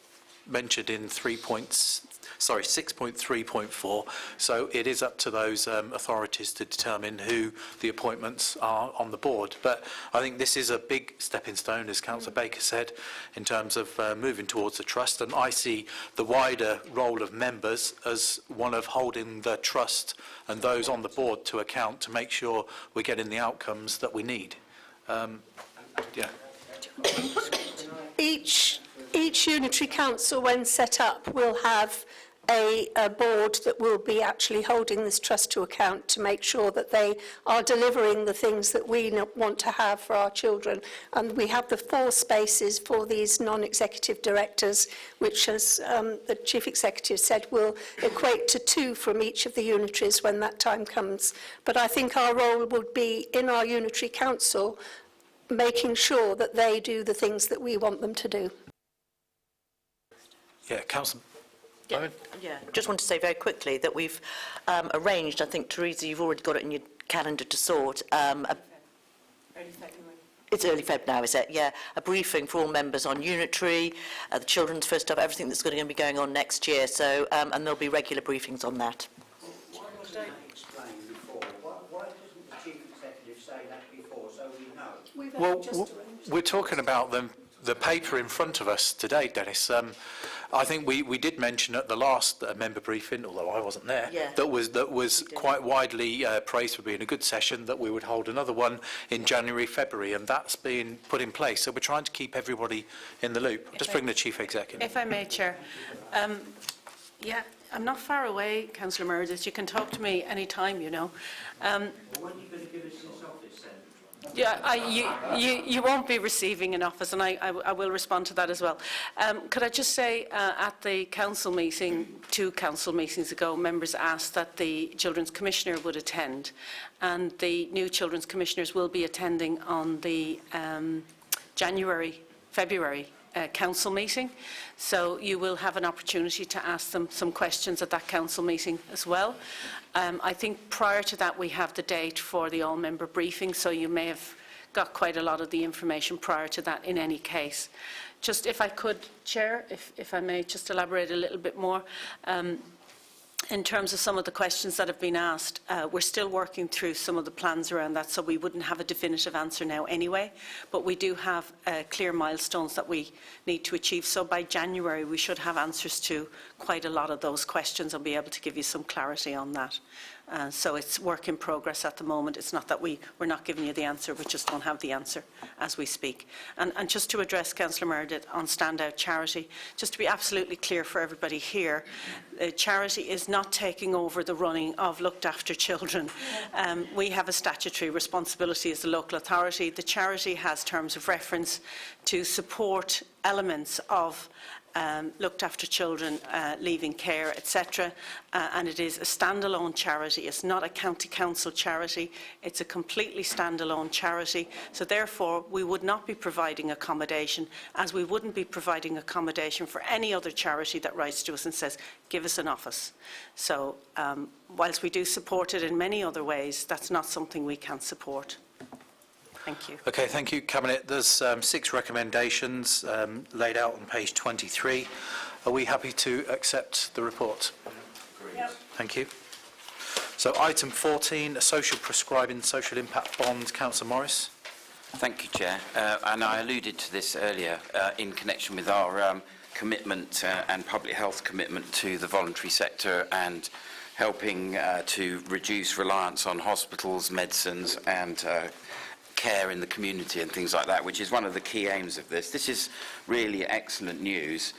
mentioned, in 6.3.4, so it is up to those authorities to determine who the appointments are on the board. But I think this is a big stepping stone, as Councillor Baker said, in terms of moving towards the trust, and I see the wider role of members as one of holding the trust and those on the board to account to make sure we're getting the outcomes that we need. Each unitary council, when set up, will have a board that will be actually holding this trust to account to make sure that they are delivering the things that we want to have for our children. And we have the 4 spaces for these non-executive directors, which, as the chief executive said, will equate to 2 from each of the unitaries when that time comes. But I think our role would be in our unitary council making sure that they do the things that we want them to do. Yeah, Councillor. Yeah, just want to say very quickly that we've arranged, I think, Teresa, you've already got it in your calendar to sort. It's early Feb now, is it? Yeah. A briefing for all members on unitary, the children's first stuff, everything that's going to be going on next year. So, and there'll be regular briefings on that. Why wasn't that explained before? Why doesn't the Chief Executive say that before so we know? Well, we're talking about the paper in front of us today, Dennis. I think we did mention at the last member briefing, although I wasn't there, that was quite widely praised for being a good session, that we would hold another one in January, February, and that's been put in place. So we're trying to keep everybody in the loop. Just bring the Chief Executive. If I may, Chair. Yeah, I'm not far away, Councillor Meredith. You can talk to me any time, you know. When are you going to give us this office then? Yeah, you won't be receiving an office, and I will respond to that as well. Could I just say, at the council meeting, 2 council meetings ago, members asked that the Children's Commissioner would attend, and the new Children's Commissioners will be attending on the February council meeting. So you will have an opportunity to ask them some questions at that council meeting as well. I think prior to that we have the date for the all-member briefing, so you may have got quite a lot of the information prior to that in any case. Just if I could, Chair, if I may just elaborate a little bit more. In terms of some of the questions that have been asked, we're still working through some of the plans around that, so we wouldn't have a definitive answer now anyway, but we do have clear milestones that we need to achieve. So by January, we should have answers to quite a lot of those questions and be able to give you some clarity on that. So it's work in progress at the moment. It's not that we're not giving you the answer, we just don't have the answer as we speak. And just to address Councillor Meredith on standout charity, just to be absolutely clear for everybody here, charity is not taking over the running of looked after children. We have a statutory responsibility as a local authority. The charity has terms of reference to support elements of looked after children leaving care, etc. And it is a standalone charity. It's not a county council charity. It's a completely standalone charity. So therefore, we would not be providing accommodation, as we wouldn't be providing accommodation for any other charity that writes to us and says, give us an office. So whilst we do support it in many other ways, that's not something we can support. Thank you. Okay, thank you, Cabinet. There's 6 recommendations laid out on page 23. Are we happy to accept the report? Yep. Thank you. So item 14, a social prescribing social impact bond. Councillor Morris. Thank you, Chair. And I alluded to this earlier in connection with our commitment and public health commitment to the voluntary sector and helping to reduce reliance on hospitals, medicines and care in the community and things like that, which is one of the key aims of this. This is really excellent news.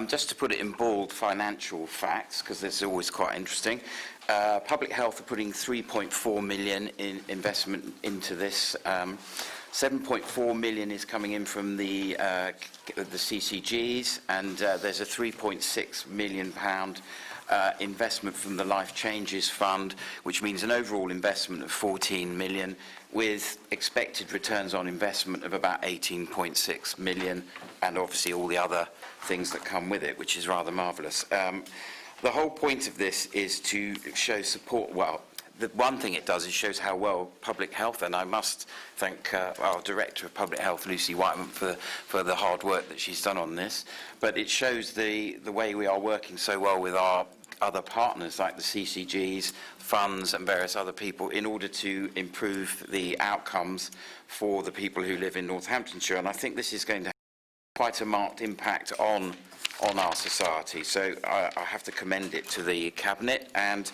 Just to put it in bold financial facts, because this is always quite interesting, Public Health are putting 3.4 million in investment into this. 7.4 million is coming in from the CCGs, and there's a 3.6 million pound investment from the Life Changes Fund, which means an overall investment of 14 million, with expected returns on investment of about 18.6 million, and obviously all the other things that come with it, which is rather marvellous. The whole point of this is to show support. Well, the one thing it does is shows how well public health, and I must thank our Director of Public Health, Lucy Whiteman, for the hard work that she's done on this, but it shows the way we are working so well with our other partners like the CCGs, funds and various other people in order to improve the outcomes for the people who live in Northamptonshire. And I think this is going to have quite a marked impact on our society. So I have to commend it to the Cabinet, and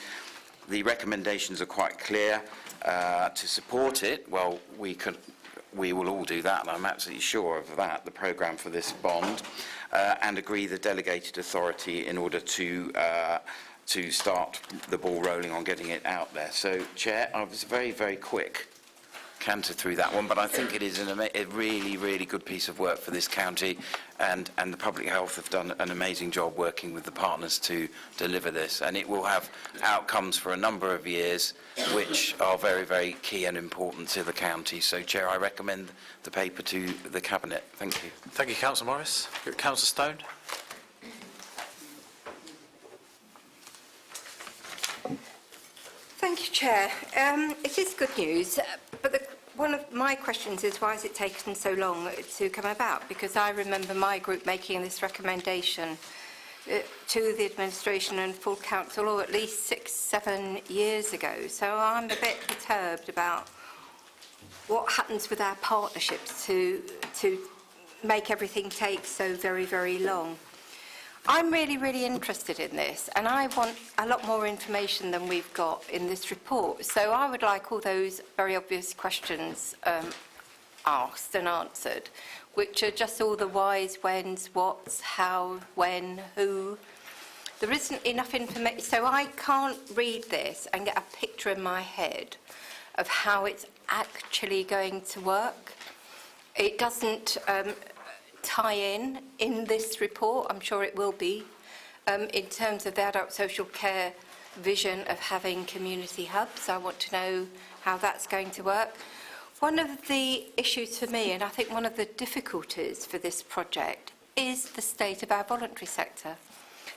the recommendations are quite clear. To support it, well, we will all do that, and I'm absolutely sure of that, the programme for this bond, and agree the delegated authority in order to start the ball rolling on getting it out there. So, Chair, I was very, very quick canter through that one, but I think it is a really, really good piece of work for this county, and the Public Health have done an amazing job working with the partners to deliver this, and it will have outcomes for a number of years which are very, very key and important to the county. So, Chair, I recommend the paper to the Cabinet. Thank you. Thank you, Councillor Morris. Councillor Stone. Thank Thank you, Chair. It is good news, but one of my questions is why has it taken so long to come about? Because I remember my group making this recommendation to the administration and full council, or at least 6-7 years ago. So I'm a bit perturbed about what happens with our partnerships to make everything take so very, very long. I'm really interested in this, and I want a lot more information than we've got in this report. So I would like all those very obvious questions asked and answered, which are just all the whys, whens, whats, how, when, who. There isn't enough information, so I can't read this and get a picture in my head of how it's actually going to work. It doesn't tie in this report. I'm sure it will be, in terms of the adult social care vision of having community hubs. I want to know how that's going to work. One of the issues for me, and I think one of the difficulties for this project, is the state of our voluntary sector.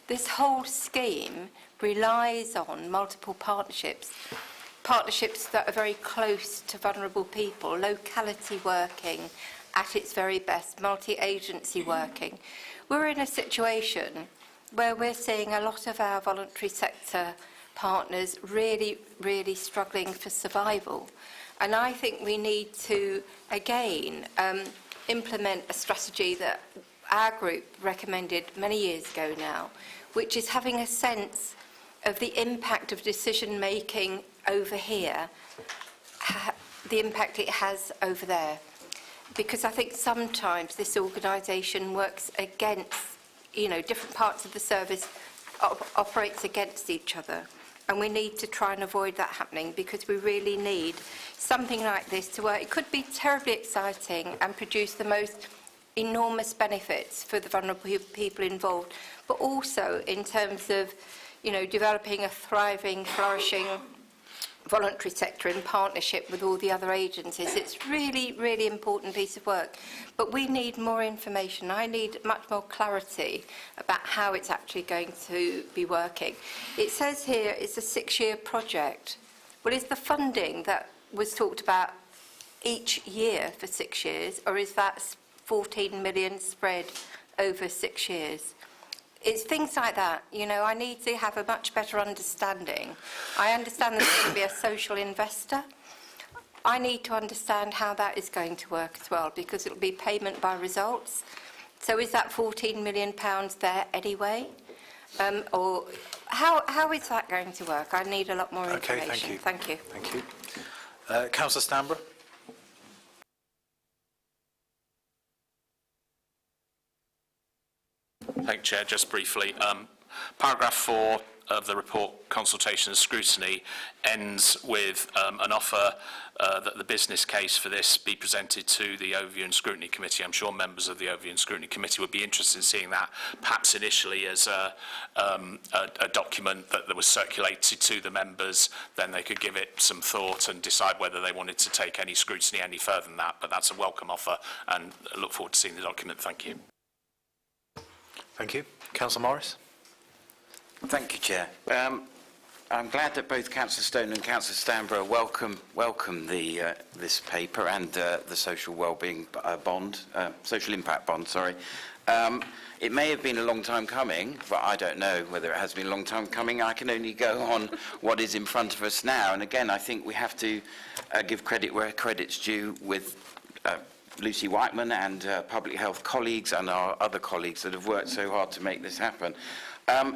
This whole scheme relies on multiple partnerships that are very close to vulnerable people, locality working at its very best, multi-agency working. We're in a situation where we're seeing a lot of our voluntary sector partners really struggling for survival. And I think we need to, again, implement a strategy that our group recommended many years ago now, which is having a sense of the impact of decision-making over here, the impact it has over there. Because I think sometimes this organisation works against, different parts of the service operates against each other. And we need to try and avoid that happening, because we really need something like this to work. It could be terribly exciting and produce the most enormous benefits for the vulnerable people involved, but also in terms of, developing a thriving, flourishing voluntary sector in partnership with all the other agencies. It's really important piece of work, but we need more information. I need much more clarity about how it's actually going to be working. It says here it's a 6-year project. Well, is the funding that was talked about each year for 6 years, or is that 14 million spread over 6 years? It's things like that, I need to have a much better understanding. I understand there's going to be a social investor. I need to understand how that is going to work as well, because it'll be payment by results. So is that £14 million there anyway? Or how is that going to work? I need a lot more information. Okay, thank you. Thank you. Councillor Stamborough. Thank you, Chair. Just briefly, paragraph 4 of the report, consultation and scrutiny, ends with an offer that the business case for this be presented to the Overview and Scrutiny Committee. I'm sure members of the Overview and Scrutiny Committee would be interested in seeing that, perhaps initially as a document that was circulated to the members. Then they could give it some thought and decide whether they wanted to take any scrutiny any further than that. But that's a welcome offer, and I look forward to seeing the document. Thank you. Thank you. Councillor Morris. Thank you, Chair. I'm glad that both Councillor Stone and Councillor Stamborough welcome this paper and the social wellbeing bond, social impact bond. Sorry. It may have been a long time coming, but I don't know whether it has been a long time coming. I can only go on what is in front of us now. And again, I think we have to give credit where credit's due with Lucy Whiteman and public health colleagues and our other colleagues that have worked so hard to make this happen.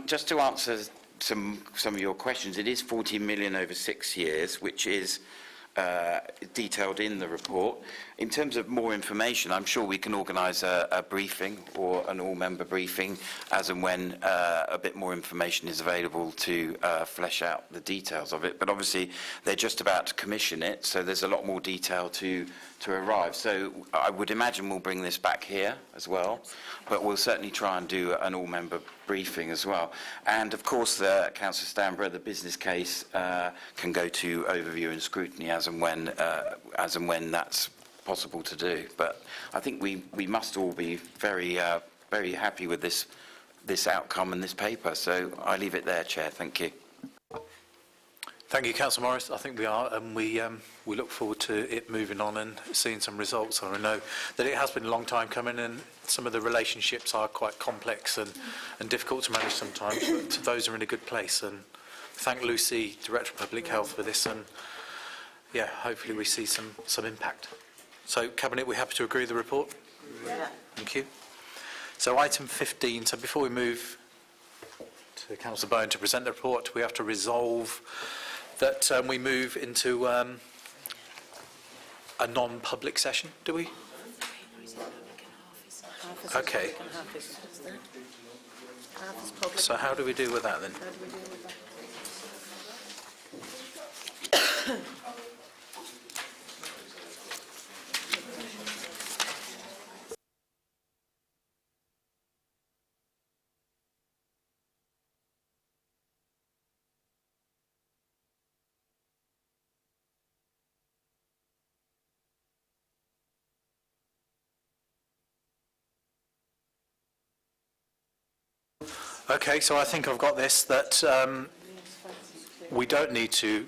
Just to answer some of your questions, it is 14 million over 6 years, which is detailed in the report. In terms of more information, I'm sure we can organise a briefing or an all-member briefing as and when a bit more information is available to flesh out the details of it. But obviously, they're just about to commission it, so there's a lot more detail to arrive. So I would imagine we'll bring this back here as well, but we'll certainly try and do an all-member briefing as well. And of course, Councillor Stamborough, the business case can go to overview and scrutiny as and when that's possible to do. But I think we must all be very happy with this outcome and this paper. So I leave it there, Chair. Thank you. Thank you, Councillor Morris. I think we are, and we look forward to it moving on and seeing some results. I know that it has been a long time coming, and some of the relationships are quite complex and difficult to manage sometimes, but those are in a good place. And thank Lucy, Director of Public Health, for this, and yeah, hopefully we see some impact. So, Cabinet, we're happy to agree with the report? Yeah. Thank you. So, item 15. So, before we move to Councillor Bowen to present the report, we have to resolve that we move into a non-public session, do we? Okay. So how do we deal with that then? Okay, so I think I've got this, that we don't need to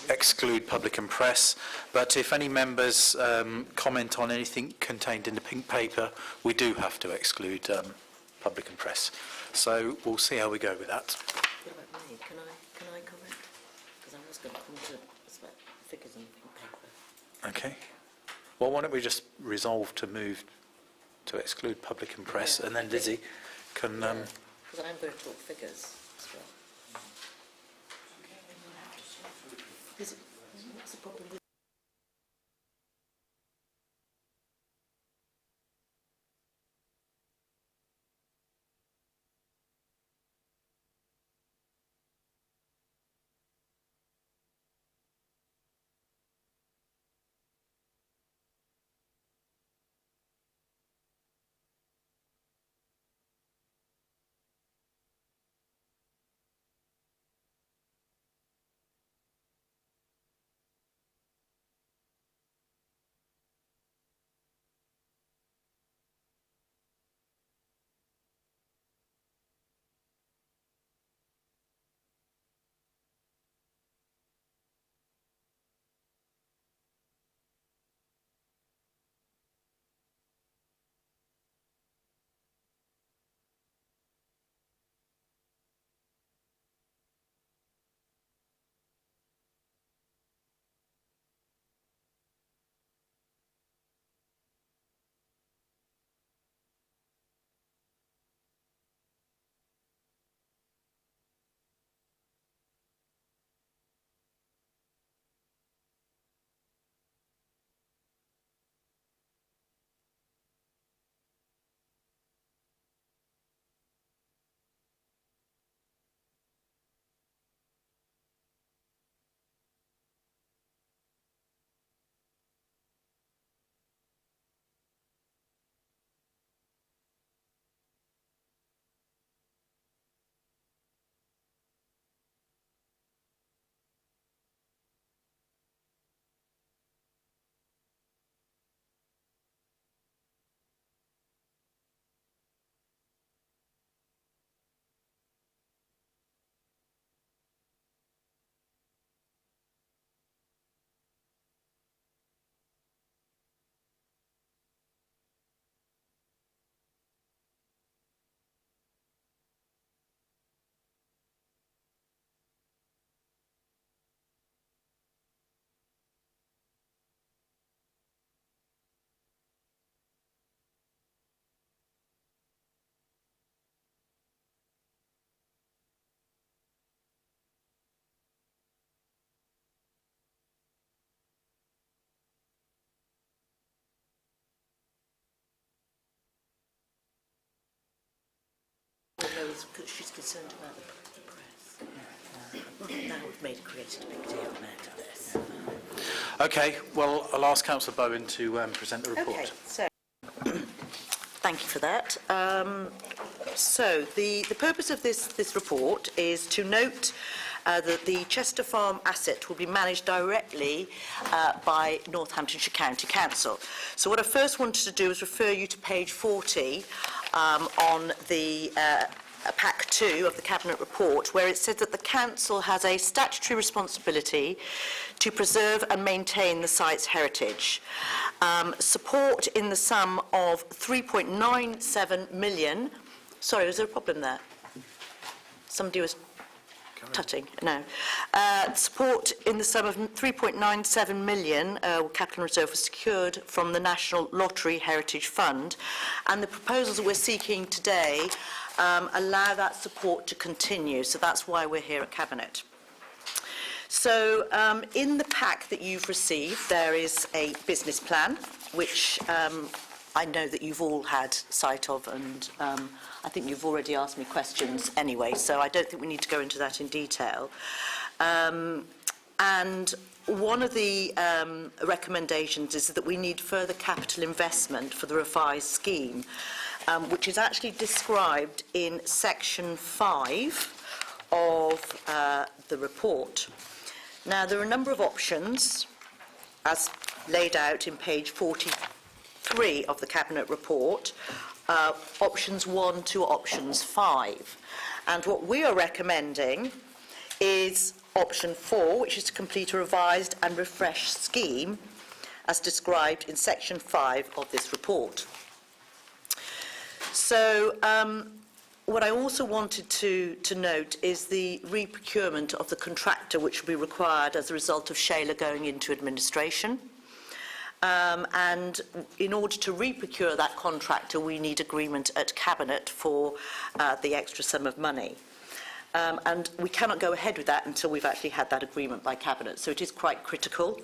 exclude public and press, but if any members comment on anything contained in the pink paper, we do have to exclude public and press. So we'll see how we go with that. What about me? Can I comment? Because I was going to come to figures in the pink paper. Okay. Well, why don't we just resolve to move to exclude public and press, and then Lizzie can... Because I'm going to talk figures as well. What's the problem with... She's concerned about the press. Well, now we've created a big deal out of this. Okay, well, I'll ask Councillor Bowen to present the report. Okay, so thank you for that. So the purpose of this report is to note that the Chester Farm asset will be managed directly by Northamptonshire County Council. So what I first wanted to do is refer you to page 40 on the Pack 2 of the Cabinet report, where it said that the Council has a statutory responsibility to preserve and maintain the site's heritage. Support in the sum of 3.97 million. Sorry, was there a problem there? Somebody was tutting. No. Support in the sum of 3.97 million capital reserve was secured from the National Lottery Heritage Fund, and the proposals that we're seeking today allow that support to continue. So that's why we're here at Cabinet. So in the pack that you've received, there is a business plan, which I know that you've all had sight of, and I think you've already asked me questions anyway, so I don't think we need to go into that in detail. And one of the recommendations is that we need further capital investment for the revised scheme, which is actually described in section 5 of the report. Now, there are a number of options, as laid out in page 43 of the Cabinet report, options 1 to options 5. And what we are recommending is option 4, which is to complete a revised and refreshed scheme, as described in section 5 of this report. So, what I also wanted to note is the re-procurement of the contractor, which will be required as a result of Shayla going into administration. And in order to re-procure that contractor, we need agreement at Cabinet for the extra sum of money. And we cannot go ahead with that until we've actually had that agreement by Cabinet, so it is quite critical.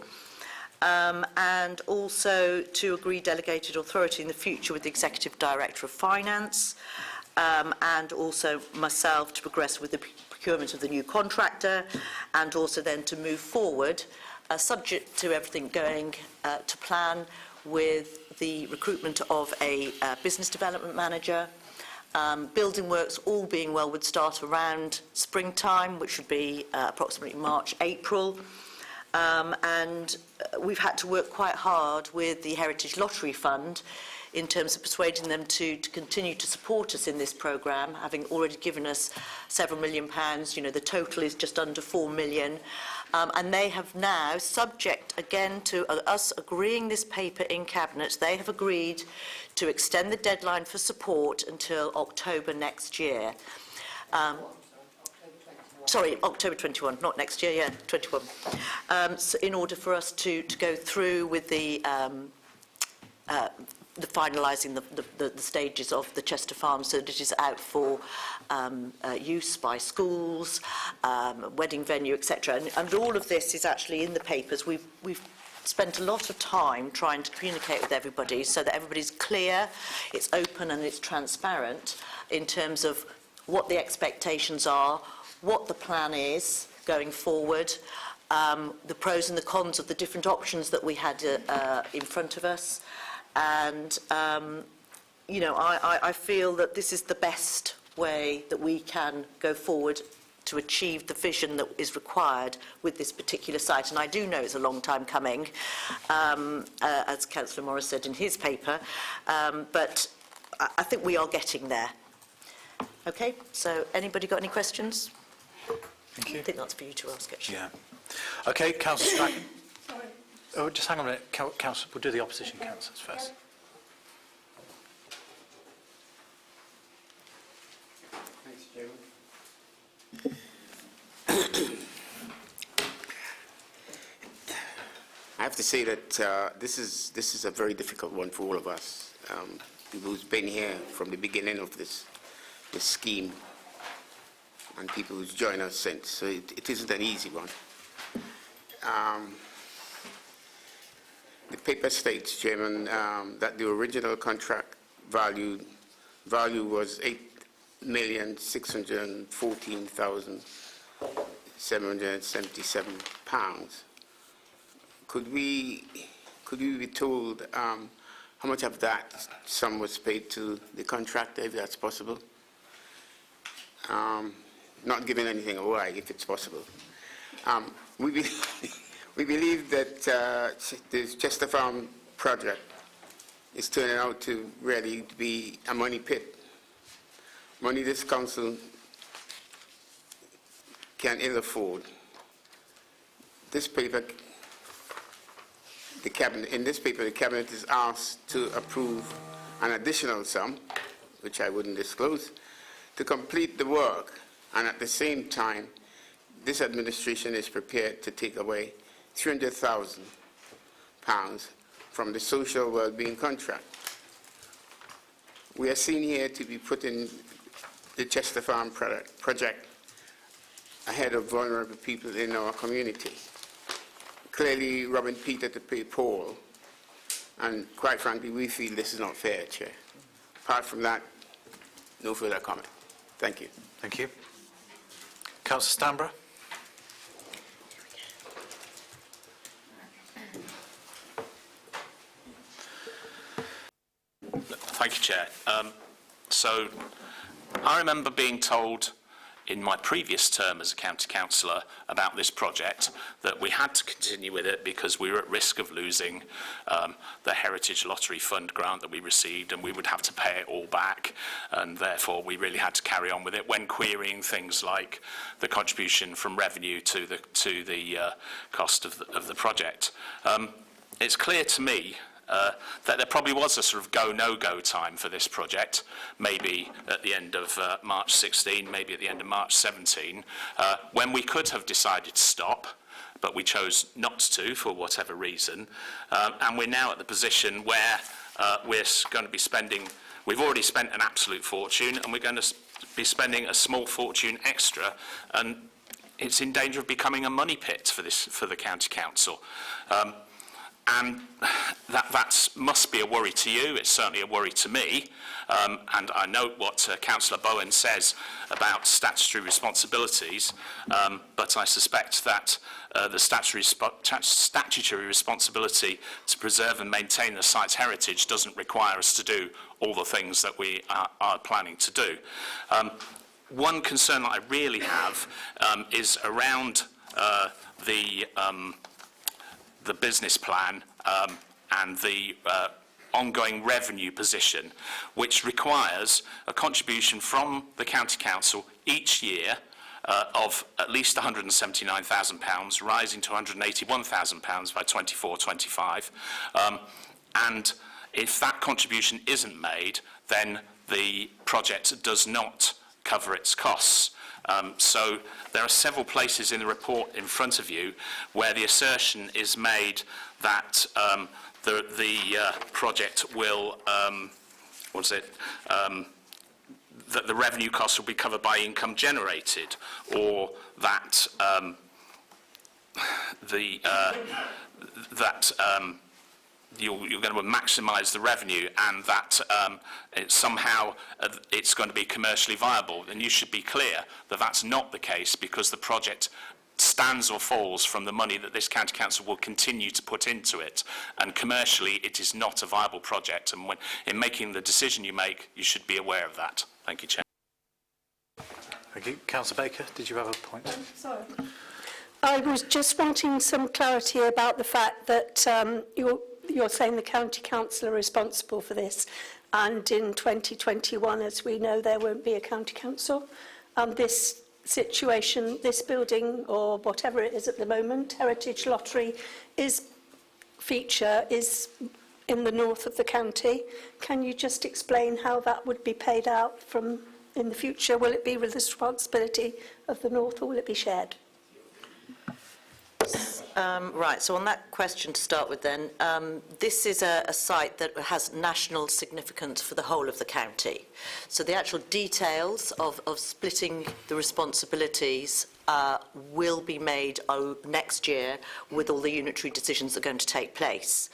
And also to agree delegated authority in the future with the Executive Director of Finance, and also myself to progress with the procurement of the new contractor, and also then to move forward, subject to everything going to plan, with the recruitment of a business development manager. Building works, all being well, would start around springtime, which would be approximately March, April. And we've had to work quite hard with the Heritage Lottery Fund in terms of persuading them to continue to support us in this programme, having already given us several £1 million. You know, the total is just under 4 million. And they have now, subject again to us agreeing this paper in Cabinet, they have agreed to extend the deadline for support until October next year. Sorry, October 21, not next year, yeah, 21. So in order for us to go through with the finalising the stages of the Chester Farm, so that it is out for use by schools, wedding venue, etc. And all of this is actually in the papers. We've spent a lot of time trying to communicate with everybody so that everybody's clear, it's open and it's transparent in terms of what the expectations are, what the plan is going forward, the pros and the cons of the different options that we had in front of us. And, you know, I feel that this is the best way that we can go forward to achieve the vision that is required with this particular site. And I do know it's a long time coming, as Councillor Morris said in his paper, but I think we are getting there. Okay, so anybody got any questions? Thank you. I think that's for you to ask, actually. Yeah. Okay, Councillor Strachan. Sorry. Oh, just hang on a minute. Councillor, we'll do the opposition councillors first. Thanks, Chairman. I have to say that this is a very difficult one for all of us, people who's been here from the beginning of this scheme, and people who's joined us since. So it isn't an easy one. The paper states, Chairman, that the original contract value was £8,614,777. Could we be told how much of that sum was paid to the contractor, if that's possible? Not giving anything away, if it's possible. We believe that the Chester Farm project is turning out to really be a money pit money this council can ill afford. This paper, the cabinet is asked to approve an additional sum, which I wouldn't disclose, to complete the work, and at the same time, this administration is prepared to take away £300,000 from the social well-being contract. We are seen here to be putting the Chester Farm project ahead of vulnerable people in our community. Clearly, robbing Peter to pay Paul, and quite frankly, we feel this is not fair, Chair. Apart from that, no further comment. Thank you. Thank you. Councillor Stamborough. Thank you, Chair. So I remember being told in my previous term as a county councillor about this project that we had to continue with it because we were at risk of losing the Heritage Lottery Fund grant that we received, and we would have to pay it all back, and therefore we really had to carry on with it when querying things like the contribution from revenue to the cost of the project. It's clear to me that there probably was a sort of go, no-go time for this project, maybe at the end of March 16, maybe at the end of March 17, when we could have decided to stop, but we chose not to for whatever reason. And we're now at the position where we're going to be spending, we've already spent an absolute fortune, and we're going to be spending a small fortune extra, and it's in danger of becoming a money pit for the county council. And that must be a worry to you. It's certainly a worry to me. And I note what Councillor Bowen says about statutory responsibilities, but I suspect that the statutory responsibility to preserve and maintain the site's heritage doesn't require us to do all the things that we are planning to do. One concern that I really have is around the business plan and the ongoing revenue position, which requires a contribution from the county council each year of at least £179,000, rising to £181,000 by 24-25. And if that contribution isn't made, then the project does not cover its costs. So there are several places in the report in front of you where the assertion is made that the project will, that the revenue costs will be covered by income generated, or that you're going to maximise the revenue, and that somehow it's going to be commercially viable. And you should be clear that that's not the case, because the project stands or falls from the money that this county council will continue to put into it, and commercially it is not a viable project, and when in making the decision you make, you should be aware of that. Thank you, Chair. Thank you. Councillor Baker, did you have a point? Sorry. I was just wanting some clarity about the fact that you're saying the county council are responsible for this, and in 2021, as we know, there won't be a county council. This situation, this building, or whatever it is at the moment, Heritage Lottery feature is in the north of the county. Can you just explain how that would be paid out from in the future? Will it be with the responsibility of the north, or will it be shared? Right, so on that question to start with then, this is a site that has national significance for the whole of the county. So the actual details of splitting the responsibilities will be made next year with all the unitary decisions that are going to take place.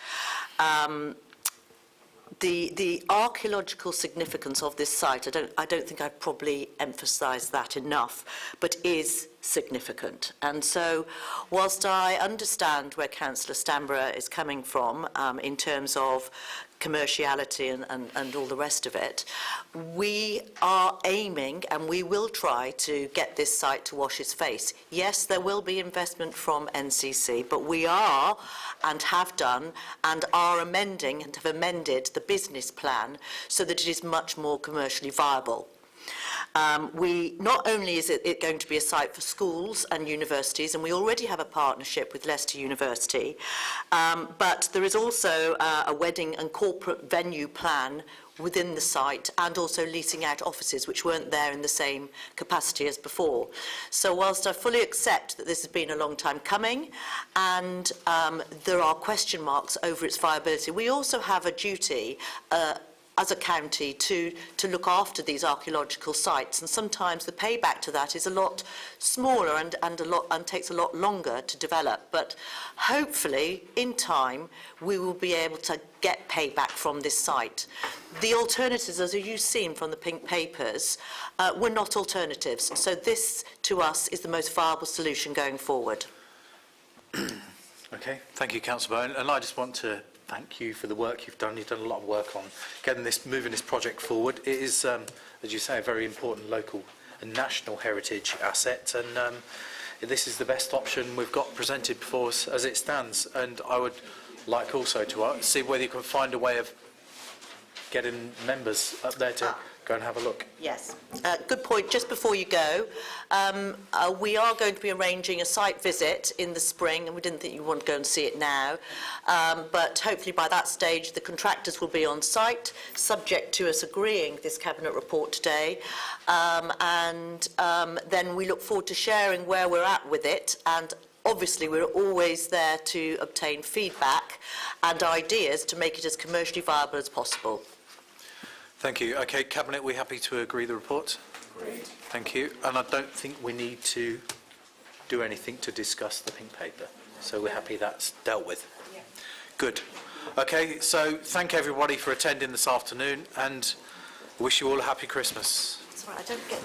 The archaeological significance of this site, I don't think I've probably emphasised that enough, but is significant. And so, whilst I understand where Councillor Stamborough is coming from in terms of commerciality and all the rest of it, we are aiming, and we will try to get this site to wash its face. Yes, there will be investment from NCC, but we are, and have done, and are amending and have amended the business plan so that it is much more commercially viable. Not only is it going to be a site for schools and universities, and we already have a partnership with Leicester University, but there is also a wedding and corporate venue plan within the site, and also leasing out offices which weren't there in the same capacity as before. So whilst I fully accept that this has been a long time coming and there are question marks over its viability, we also have a duty as a county to look after these archaeological sites, and sometimes the payback to that is a lot smaller and takes a lot longer to develop. But hopefully, in time, we will be able to get payback from this site. The alternatives, as you've seen from the pink papers, were not alternatives. So this, to us, is the most viable solution going forward. Okay, thank you, Councillor Bowen. And I just want to thank you for the work you've done. You've done a lot of work on moving this project forward. It is, as you say, a very important local and national heritage asset, and this is the best option we've got presented before us as it stands. And I would like also to see whether you can find a way of getting members up there to go and have a look. Yes, good point. Just before you go, we are going to be arranging a site visit in the spring, and we didn't think you want to go and see it now, but hopefully by that stage the contractors will be on site, subject to us agreeing this Cabinet report today, and then we look forward to sharing where we're at with it. And obviously, we're always there to obtain feedback and ideas to make it as commercially viable as possible. Thank you. Okay, Cabinet, we're happy to agree the report? Agreed. Thank you. And I don't think we need to do anything to discuss the pink paper. So we're happy that's dealt with. Yeah. Good. Okay, so thank everybody for attending this afternoon, and wish you all a happy Christmas. That's right, I don't get